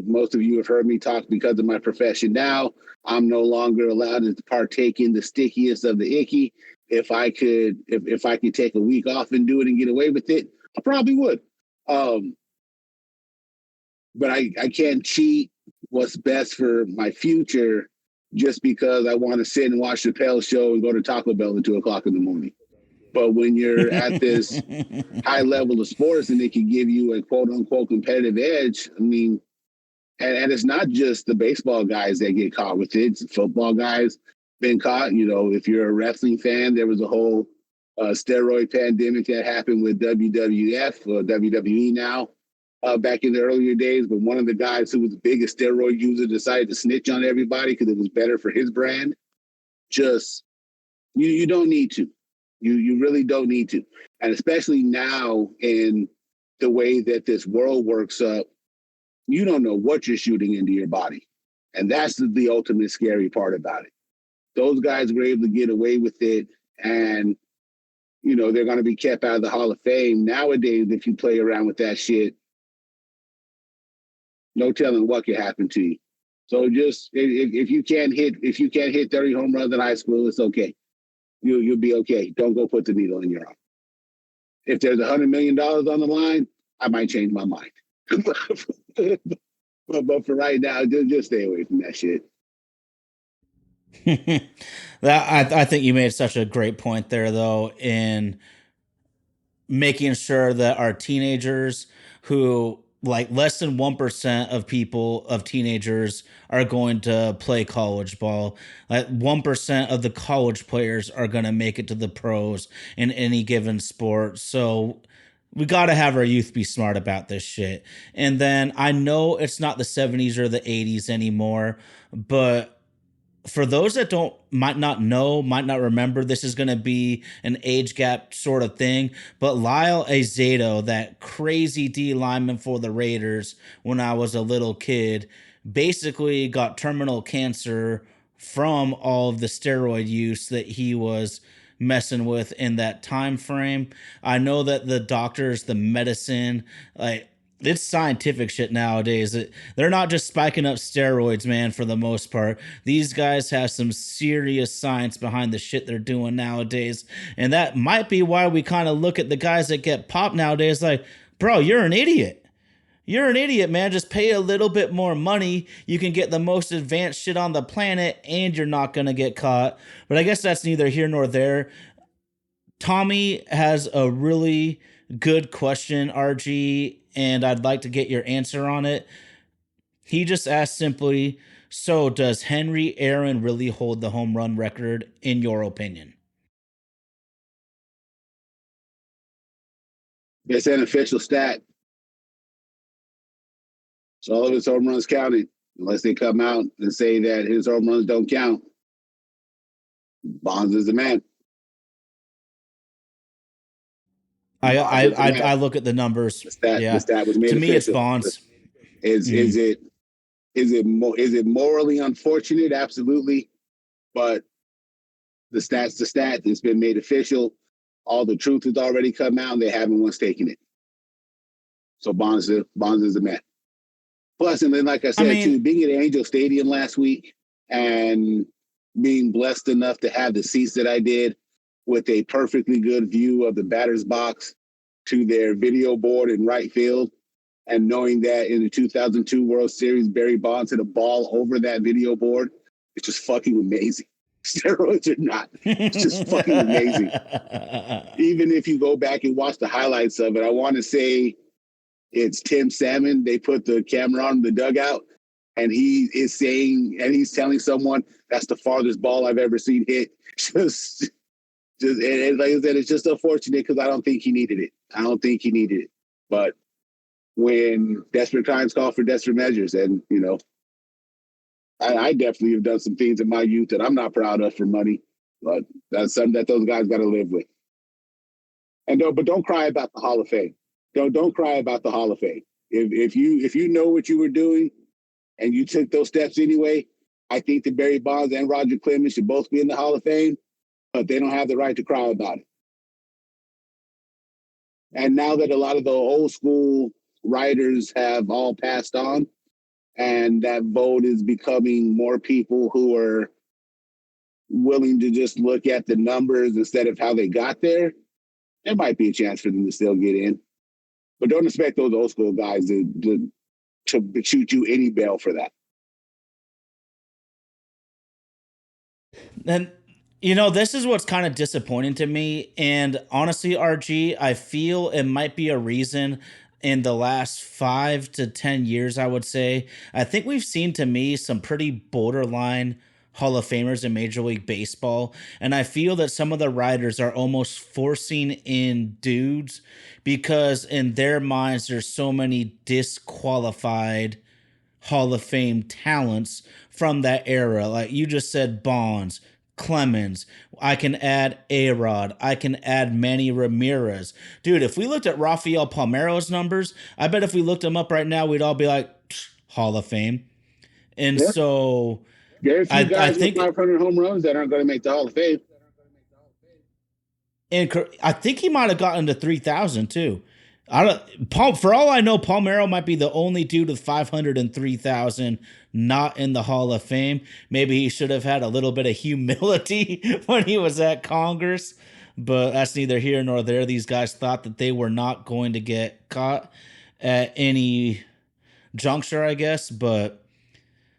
most of you have heard me talk because of my profession now. I'm no longer allowed to partake in the stickiest of the icky. If I could take a week off and do it and get away with it, I probably would. But I can't cheat what's best for my future just because I want to sit and watch the Chappelle show and go to Taco Bell at 2:00 in the morning. But when you're at this high level of sports and it can give you a quote unquote competitive edge, I mean, and it's not just the baseball guys that get caught with it. It's football guys been caught. If you're a wrestling fan, there was a whole steroid pandemic that happened with WWF or WWE now back in the earlier days. But one of the guys who was the biggest steroid user decided to snitch on everybody because it was better for his brand. Just, you don't need to. You really don't need to. And especially now in the way that this world works up, you don't know what you're shooting into your body. And that's the ultimate scary part about it. Those guys were able to get away with it, and, they're going to be kept out of the Hall of Fame. Nowadays, if you play around with that shit, no telling what could happen to you. So just, if you can't hit 30 home runs in high school, it's okay. You'll be okay. Don't go put the needle in your arm. If there's $100 million on the line, I might change my mind. but for right now, just stay away from that shit. I think you made such a great point there, though, in making sure that our teenagers who, like, less than 1% of teenagers are going to play college ball. Like 1% of the college players are going to make it to the pros in any given sport. So we got to have our youth be smart about this shit. And then I know it's not the 70s or the 80s anymore, but for those that might not remember, this is going to be an age gap sort of thing. But Lyle Azedo, that crazy D lineman for the Raiders when I was a little kid, basically got terminal cancer from all of the steroid use that he was messing with in that time frame. I know that the doctors, the medicine, like, it's scientific shit nowadays. They're not just spiking up steroids, man, for the most part. These guys have some serious science behind the shit they're doing nowadays. And that might be why we kind of look at the guys that get popped nowadays like, bro, you're an idiot. You're an idiot, man. Just pay a little bit more money. You can get the most advanced shit on the planet and you're not going to get caught. But I guess that's neither here nor there. Tommy has a really good question, RG, and I'd like to get your answer on it. He just asked simply, so does Henry Aaron really hold the home run record in your opinion? It's an official stat. So all of his home runs counted, unless they come out and say that his home runs don't count. Bonds is the man. I look at the numbers. The stat was made to official. Me, it's Bonds. Is it morally unfortunate? Absolutely, but the stat's the stat. It's been made official. All the truth has already come out, and they haven't once taken it. So Bonds is the man. Plus, and then like I said, too, being at Angel Stadium last week and being blessed enough to have the seats that I did with a perfectly good view of the batter's box to their video board in right field, and knowing that in the 2002 World Series, Barry Bonds hit a ball over that video board, it's just fucking amazing. Steroids or not, it's just fucking amazing. Even if you go back and watch the highlights of it, I want to say it's Tim Salmon. They put the camera on the dugout, and he is saying, and he's telling someone that's the farthest ball I've ever seen hit. Just and like I said, it's just unfortunate because I don't think he needed it. But when desperate times call for desperate measures, and I definitely have done some things in my youth that I'm not proud of for money, but that's something that those guys got to live with. And don't cry about the Hall of Fame. Don't cry about the Hall of Fame. If you know what you were doing and you took those steps anyway, I think that Barry Bonds and Roger Clemens should both be in the Hall of Fame, but they don't have the right to cry about it. And now that a lot of the old school writers have all passed on, and that vote is becoming more people who are willing to just look at the numbers instead of how they got there, there might be a chance for them to still get in. But don't expect those old school guys to shoot you any bail for that. And this is what's kind of disappointing to me. And honestly, RG, I feel it might be a reason in the last 5 to 10 years, I would say. I think we've seen, to me, some pretty borderline Hall of Famers in Major League Baseball. And I feel that some of the writers are almost forcing in dudes because in their minds, there's so many disqualified Hall of Fame talents from that era. Like you just said, Bonds, Clemens. I can add A-Rod. I can add Manny Ramirez. Dude, if we looked at Rafael Palmeiro's numbers, I bet if we looked them up right now, we'd all be like, Hall of Fame. And Yeah. so Very few I guys with think 500 home runs that aren't going to make the Hall of Fame. and I think he might have gotten to 3,000 too. I don't Paul for all I know, Palmeiro might be the only dude with 503,000 not in the Hall of Fame. Maybe he should have had a little bit of humility when he was at Congress, but that's neither here nor there. These guys thought that they were not going to get caught at any juncture, I guess, but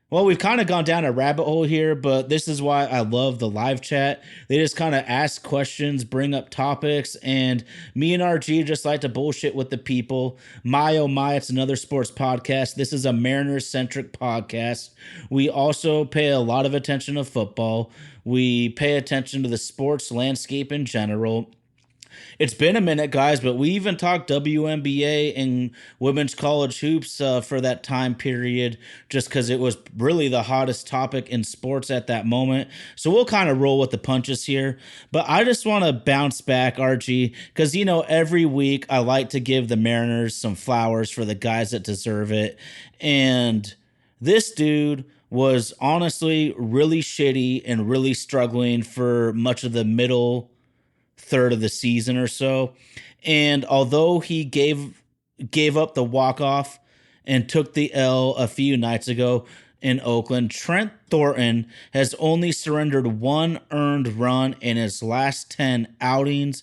well, we've kind of gone down a rabbit hole here, but this is why I love the live chat. They just kind of ask questions, bring up topics, and me and RG just like to bullshit with the people. My oh my, it's another sports podcast. This is a Mariners-centric podcast. We also pay a lot of attention to football. We pay attention to the sports landscape in general. It's been a minute, guys, but we even talked WNBA and women's college hoops for that time period just because it was really the hottest topic in sports at that moment. So we'll kind of roll with the punches here. But I just want to bounce back, Archie, because, every week I like to give the Mariners some flowers for the guys that deserve it. And this dude was honestly really shitty and really struggling for much of the middle third of the season or so. And although he gave up the walk-off and took the L a few nights ago in Oakland, Trent Thornton has only surrendered one earned run in his last 10 outings.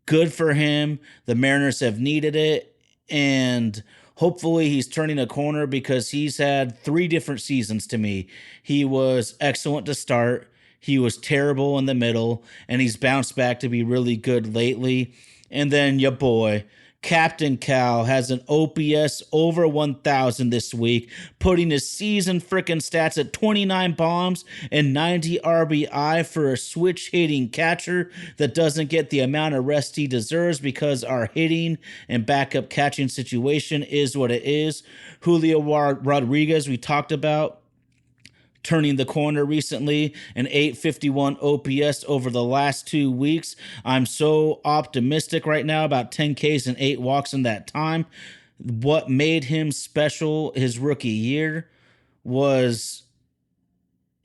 Good for him. The Mariners have needed it. And hopefully he's turning a corner because he's had 3 different seasons to me. He was excellent to start. He was terrible in the middle, and he's bounced back to be really good lately. And then your boy, Captain Cal, has an OPS over 1,000 this week, putting his season freaking stats at 29 bombs and 90 RBI for a switch hitting catcher that doesn't get the amount of rest he deserves because our hitting and backup catching situation is what it is. Julio Rodriguez, we talked about, turning the corner recently, an 851 OPS over the last 2 weeks. I'm so optimistic right now about 10 Ks and 8 walks in that time. What made him special his rookie year was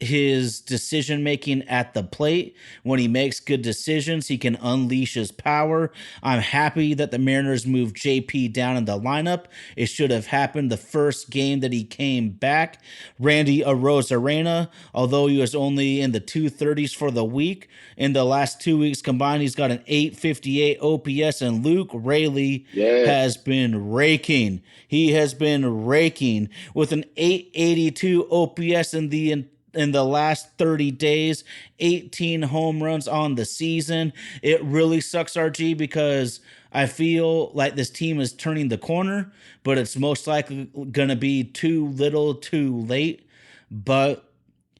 his decision making at the plate. When he makes good decisions, he can unleash his power. I'm happy that the Mariners moved JP down in the lineup. It should have happened the first game that he came back. Randy Arozarena, although he was only in the 230s for the week, in the last 2 weeks combined, he's got an 858 OPS, and Luke Raley has been raking. He has been raking with an 882 OPS in the last 30 days, 18 home runs on the season. It really sucks, RG, because I feel like this team is turning the corner, but it's most likely going to be too little too late. But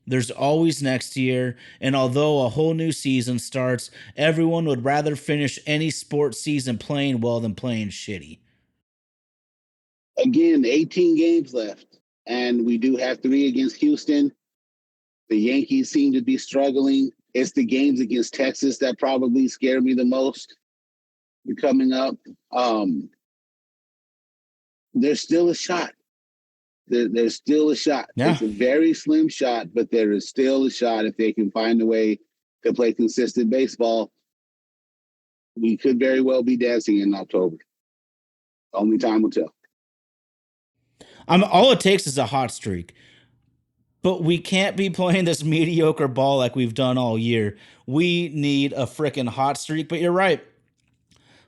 there's always next year, and although a whole new season starts, everyone would rather finish any sports season playing well than playing shitty. Again, 18 games left. and we do have 3 against Houston. The Yankees seem to be struggling. It's the games against Texas that probably scare me the most coming up. There's still a shot. There's still a shot. Yeah. It's a very slim shot, but there is still a shot if they can find a way to play consistent baseball. We could very well be dancing in October. Only time will tell. All it takes is a hot streak. But we can't be playing this mediocre ball like we've done all year. We need a freaking hot streak. But you're right.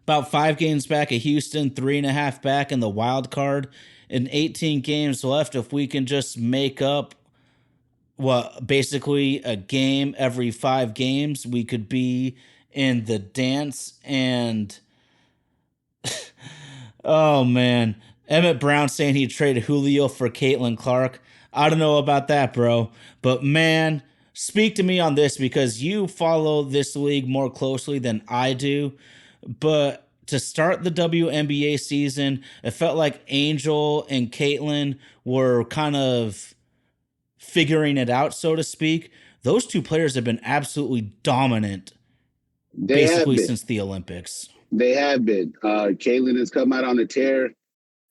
About 5 games back at Houston, 3.5 back in the wild card, and 18 games left. If we can just make up basically a game every 5 games, we could be in the dance. And oh man, Emmett Brown saying he traded Julio for Caitlin Clark. I don't know about that, bro. But man, speak to me on this because you follow this league more closely than I do. But to start the WNBA season, it felt like Angel and Caitlin were kind of figuring it out, so to speak. Those 2 players have been absolutely dominant basically since the Olympics. They have been. Caitlin has come out on a tear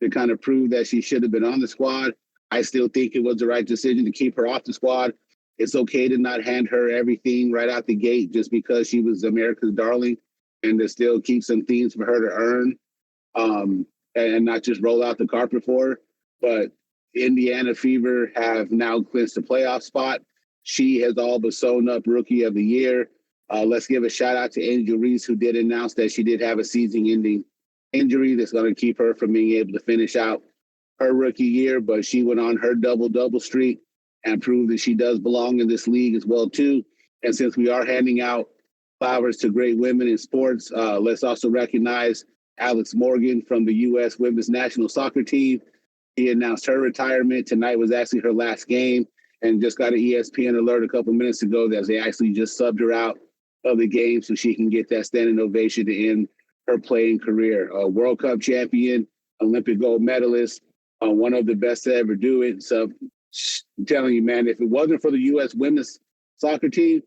to kind of prove that she should have been on the squad. I still think it was the right decision to keep her off the squad. It's okay to not hand her everything right out the gate just because she was America's darling, and to still keep some things for her to earn, and not just roll out the carpet for her. But Indiana Fever have now clinched the playoff spot. She has all but sewn up Rookie of the Year. Let's give a shout out to Angel Reese, who did announce that she did have a season-ending injury that's going to keep her from being able to finish out her rookie year, but she went on her double streak and proved that she does belong in this league as well too. And since we are handing out flowers to great women in sports, let's also recognize Alex Morgan from the U.S. Women's National Soccer Team. She announced her retirement. Tonight was actually her last game, and just got an ESPN alert a couple minutes ago that they actually just subbed her out of the game so she can get that standing ovation to end her playing career. A World Cup champion, Olympic gold medalist, one of the best to ever do it. So I'm telling you, man, if it wasn't for the U.S. women's soccer team,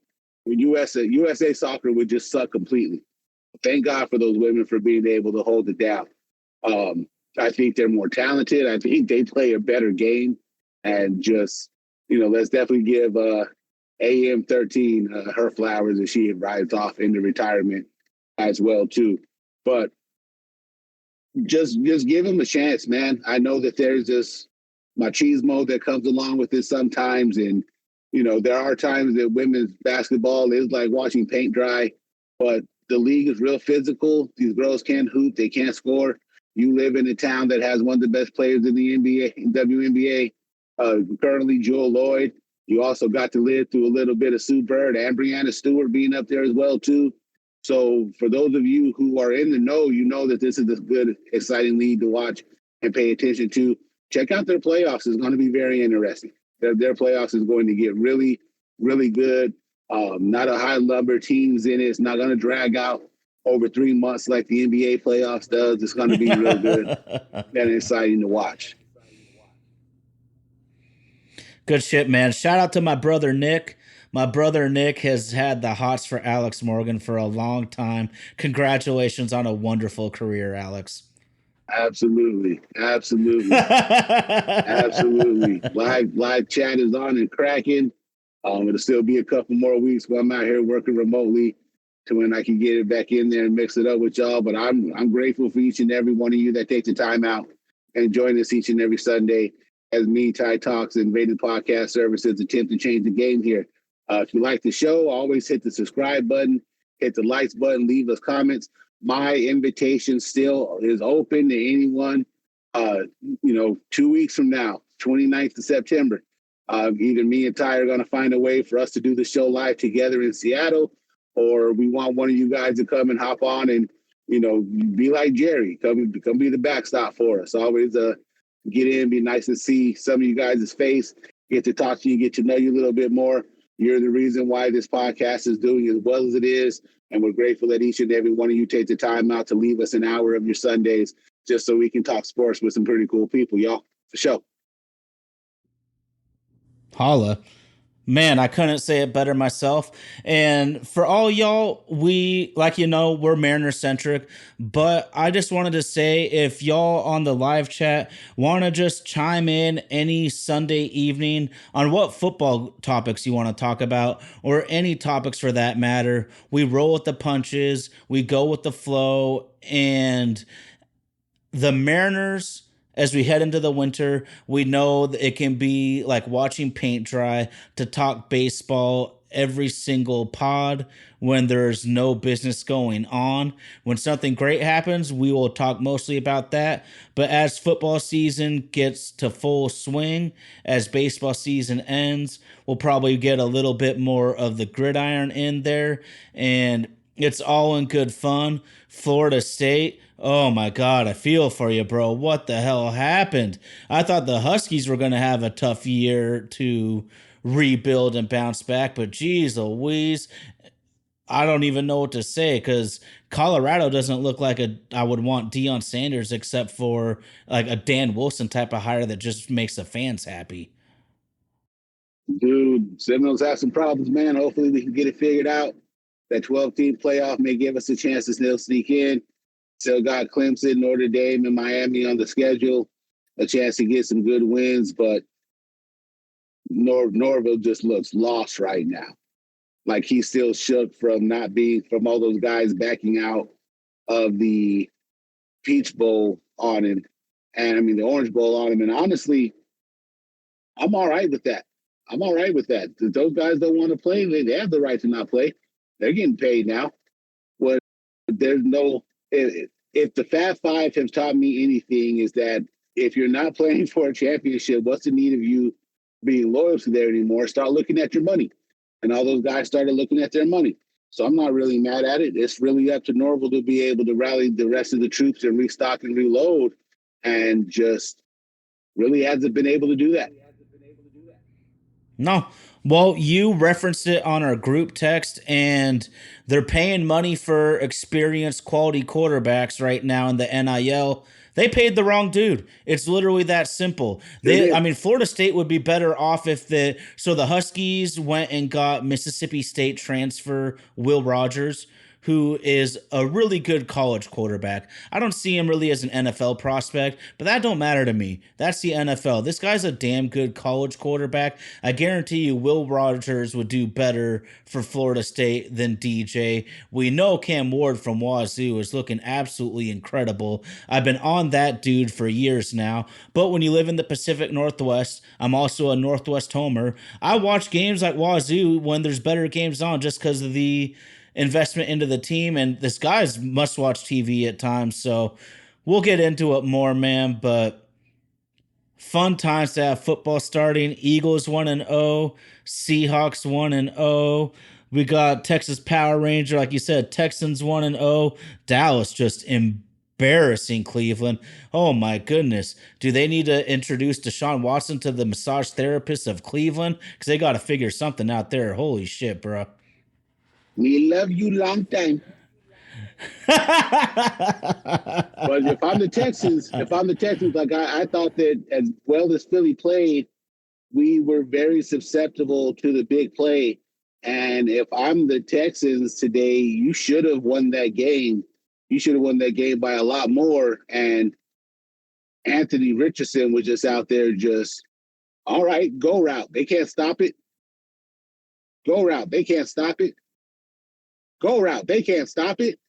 USA soccer would just suck completely. Thank God for those women for being able to hold it down. I think they're more talented. I think they play a better game. And just, let's definitely give AM13 her flowers as she rides off into retirement as well, too. But just give him a chance, man. I know that there's this machismo that comes along with this sometimes. And, there are times that women's basketball is like watching paint dry, but the league is real physical. These girls can't hoop. They can't score. You live in a town that has one of the best players in the NBA, WNBA, currently Jewel Lloyd. You also got to live through a little bit of Sue Bird and Breanna Stewart being up there as well, too. So for those of you who are in the know, you know that this is a good, exciting league to watch and pay attention to. Check out their playoffs. It's going to be very interesting. Their playoffs is going to get really, really good. Not a high number of teams in it. It's not going to drag out over 3 months like the NBA playoffs does. It's going to be real good and exciting to watch. Good shit, man. Shout out to my brother Nick. My brother Nick has had the hots for Alex Morgan for a long time. Congratulations on a wonderful career, Alex. Absolutely. Absolutely. Absolutely. Live chat is on and cracking. It'll still be a couple more weeks while I'm out here working remotely to when I can get it back in there and mix it up with y'all. But I'm grateful for each and every one of you that take the time out and join us each and every Sunday as me, Ty Talks, and Invaded Podcast Services attempt to change the game here. If you like the show, always hit the subscribe button, hit the likes button, leave us comments. My invitation still is open to anyone. 2 weeks from now, 29th of September, either me and Ty are going to find a way for us to do the show live together in Seattle, or we want one of you guys to come and hop on and, be like Jerry, come be the backstop for us. Always get in, be nice to see some of you guys' face, get to talk to you, get to know you a little bit more. You're the reason why this podcast is doing as well as it is. And we're grateful that each and every one of you take the time out to leave us an hour of your Sundays just so we can talk sports with some pretty cool people, y'all. For sure. Holla. Man, I couldn't say it better myself. And for all y'all, we're Mariner centric, but I just wanted to say if y'all on the live chat want to just chime in any Sunday evening on what football topics you want to talk about, or any topics for that matter, we roll with the punches, we go with the flow, and the Mariners, as we head into the winter, we know that it can be like watching paint dry to talk baseball every single pod when there's no business going on. When something great happens, we will talk mostly about that. But as football season gets to full swing, as baseball season ends, we'll probably get a little bit more of the gridiron in there. And it's all in good fun. Florida State. Oh my God, I feel for you, bro. What the hell happened? I thought the Huskies were going to have a tough year to rebuild and bounce back, but geez Louise, I don't even know what to say because Colorado doesn't look like I would want Deion Sanders except for like a Dan Wilson type of hire that just makes the fans happy. Dude, Seminoles have some problems, man. Hopefully we can get it figured out. That 12-team playoff may give us a chance to still sneak in. Still got Clemson, Notre Dame, and Miami on the schedule. A chance to get some good wins, but Norville just looks lost right now. Like he's still shook from not being from all those guys backing out of the Peach Bowl on him, and I mean the Orange Bowl on him. And honestly, I'm all right with that. I'm all right with that. If those guys don't want to play, they have the right to not play. They're getting paid now. What there's no if the Fab Five have taught me anything is that if you're not playing for a championship, what's the need of you being loyal to there anymore? Start looking at your money. And all those guys started looking at their money. So I'm not really mad at it. It's really up to Norville to be able to rally the rest of the troops and restock and reload, and just really hasn't been able to do that. No. Well, you referenced it on our group text, and they're paying money for experienced quality quarterbacks right now in the NIL. They paid the wrong dude. It's literally that simple. I mean, Florida State would be better off if the Huskies went and got Mississippi State transfer Will Rogers, who is a really good college quarterback. I don't see him really as an NFL prospect, but that don't matter to me. That's the NFL. This guy's a damn good college quarterback. I guarantee you Will Rogers would do better for Florida State than DJ. We know Cam Ward from Wazoo is looking absolutely incredible. I've been on that dude for years now, but when you live in the Pacific Northwest, I'm also a Northwest homer. I watch games like Wazoo when there's better games on just because of the investment into the team, and this guy's must watch TV at times. So we'll get into it more, man. But fun times to have football starting. Eagles 1-0, Seahawks 1-0. We got Texas Power Ranger, like you said, Texans 1-0. Dallas just embarrassing Cleveland. Oh my goodness. Do they need to introduce Deshaun Watson to the massage therapists of Cleveland? Because they got to figure something out there. Holy shit, bro. We love you long time. But if I'm the Texans, like I thought that as well as Philly played, we were very susceptible to the big play. And if I'm the Texans today, you should have won that game. You should have won that game by a lot more. And Anthony Richardson was just out there just, all right, go route. They can't stop it. Go route. They can't stop it. Go route. They can't stop it.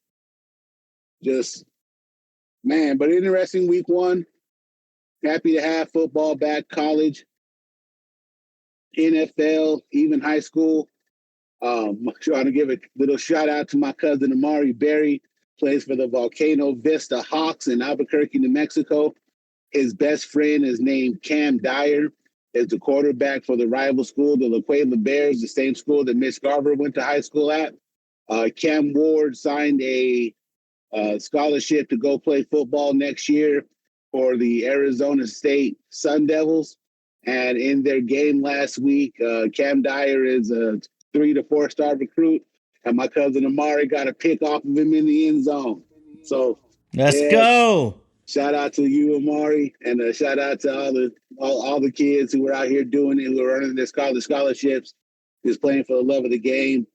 Just, man, but interesting week one. Happy to have football back, college, NFL, even high school. Trying to give a little shout out to my cousin Amari Berry, plays for the Volcano Vista Hawks in Albuquerque, New Mexico. His best friend is named Cam Dyer, is the quarterback for the rival school, the La Cueva Bears, the same school that Mitch Garver went to high school at. Cam Ward signed a scholarship to go play football next year for the Arizona State Sun Devils. And in their game last week, Cam Dyer is a 3 to 4 star recruit, and my cousin Amari got a pick off of him in the end zone. So let's go. Shout out to you, Amari, and shout out to all the kids who were out here doing it, who are earning their scholarships, just playing for the love of the game.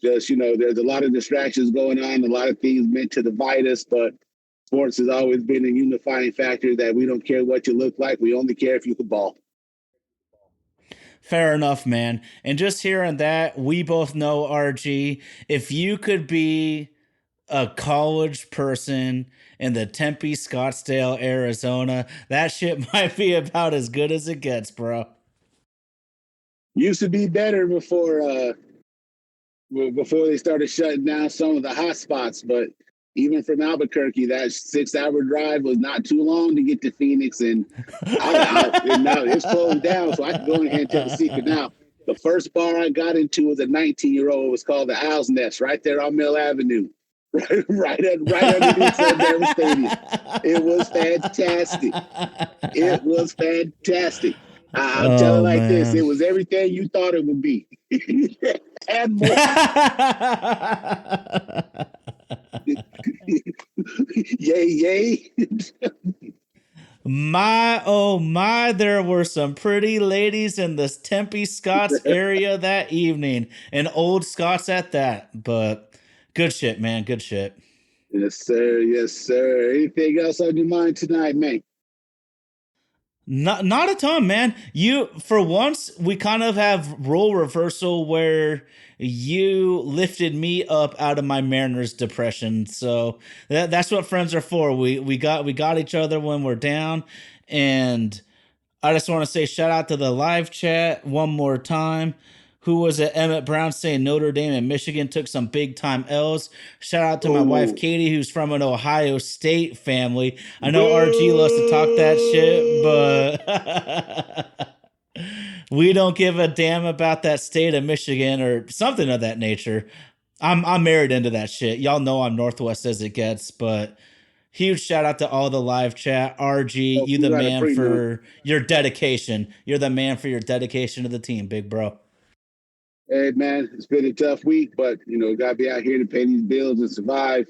Just, there's a lot of distractions going on, a lot of things meant to divide us, but sports has always been a unifying factor that we don't care what you look like. We only care if you can ball. Fair enough, man. And just hearing that, we both know, RG, if you could be a college person in the Tempe, Scottsdale, Arizona, that shit might be about as good as it gets, bro. Used to be better before they started shutting down some of the hot spots, but even from Albuquerque, that 6-hour drive was not too long to get to Phoenix, and now it's closed down, so I can go ahead and tell the secret now. The first bar I got into was a 19-year-old. It was called the Owl's Nest, right there on Mill Avenue, right underneath Sunbury Stadium. It was fantastic. It was fantastic. I'll tell it like this: it was everything you thought it would be, and more. Yay. My, oh my, there were some pretty ladies in the Tempe Scots area that evening, and old Scots at that. But good shit, man. Good shit. Yes, sir. Yes, sir. Anything else on your mind tonight, man? Not a ton, man. You, for once, we kind of have role reversal where you lifted me up out of my Mariners depression. So that's what friends are for. We got each other when we're down. And I just want to say shout out to the live chat one more time. Who was it? Emmett Brown saying Notre Dame and Michigan took some big time L's. Shout out to my wife Katie, who's from an Ohio State family. I know RG loves to talk that shit, but we don't give a damn about that state of Michigan or something of that nature. I'm married into that shit. Y'all know I'm Northwest as it gets, but huge shout out to all the live chat. RG, you the man for your dedication. You're the man for your dedication to the team, big bro. Hey, man, it's been a tough week, but, got to be out here to pay these bills and survive.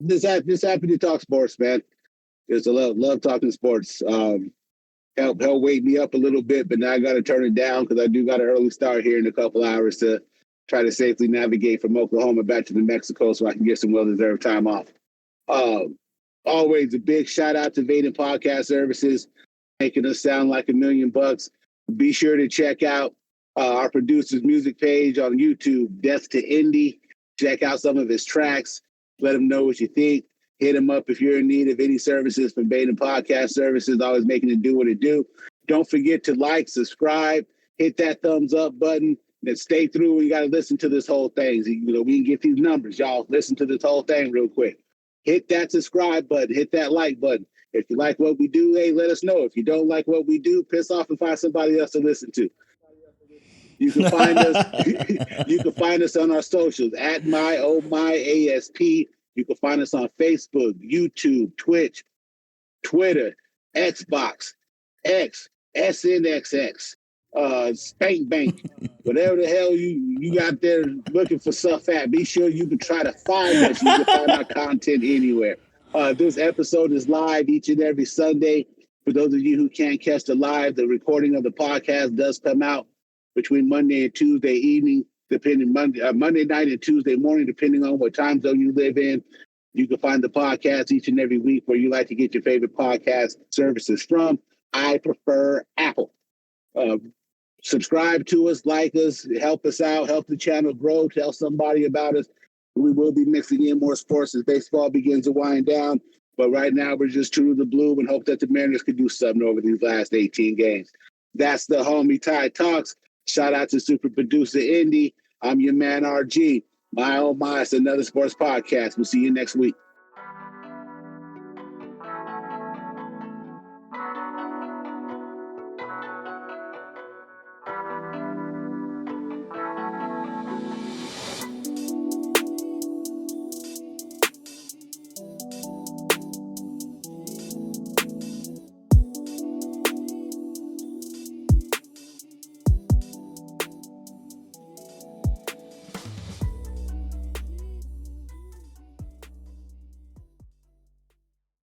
Just happy to talk sports, man. Just love talking sports. Help wake me up a little bit, but now I got to turn it down because I do got an early start here in a couple hours to try to safely navigate from Oklahoma back to New Mexico so I can get some well-deserved time off. Always a big shout out to Vaden Podcast Services, making us sound like $1 million. Be sure to check out our producer's music page on YouTube, Death to Indie. Check out some of his tracks. Let him know what you think. Hit him up if you're in need of any services from Baden Podcast Services, always making it do what it do. Don't forget to like, subscribe, hit that thumbs up button, and stay through. You got to listen to this whole thing. We can get these numbers, y'all. Listen to this whole thing real quick. Hit that subscribe button, hit that like button. If you like what we do, hey, let us know. If you don't like what we do, piss off and find somebody else to listen to. You can find us. You can find us on our socials at ASP. You can find us on Facebook, YouTube, Twitch, Twitter, Xbox, X, SNXX, Spank Bank, whatever the hell you got there looking for stuff at. Be sure you can try to find us. You can find our content anywhere. This episode is live each and every Sunday. For those of you who can't catch the live, the recording of the podcast does come out between Monday and Tuesday evening, depending Monday night and Tuesday morning, depending on what time zone you live in. You can find the podcast each and every week where you like to get your favorite podcast services from. I prefer Apple. Subscribe to us, like us, help us out, help the channel grow, tell somebody about us. We will be mixing in more sports as baseball begins to wind down. But right now, we're just true to the blue and hope that the Mariners could do something over these last 18 games. That's the Homie Tide Talks. Shout out to super producer Indy. I'm your man, RG. My oh my, it's another sports podcast. We'll see you next week.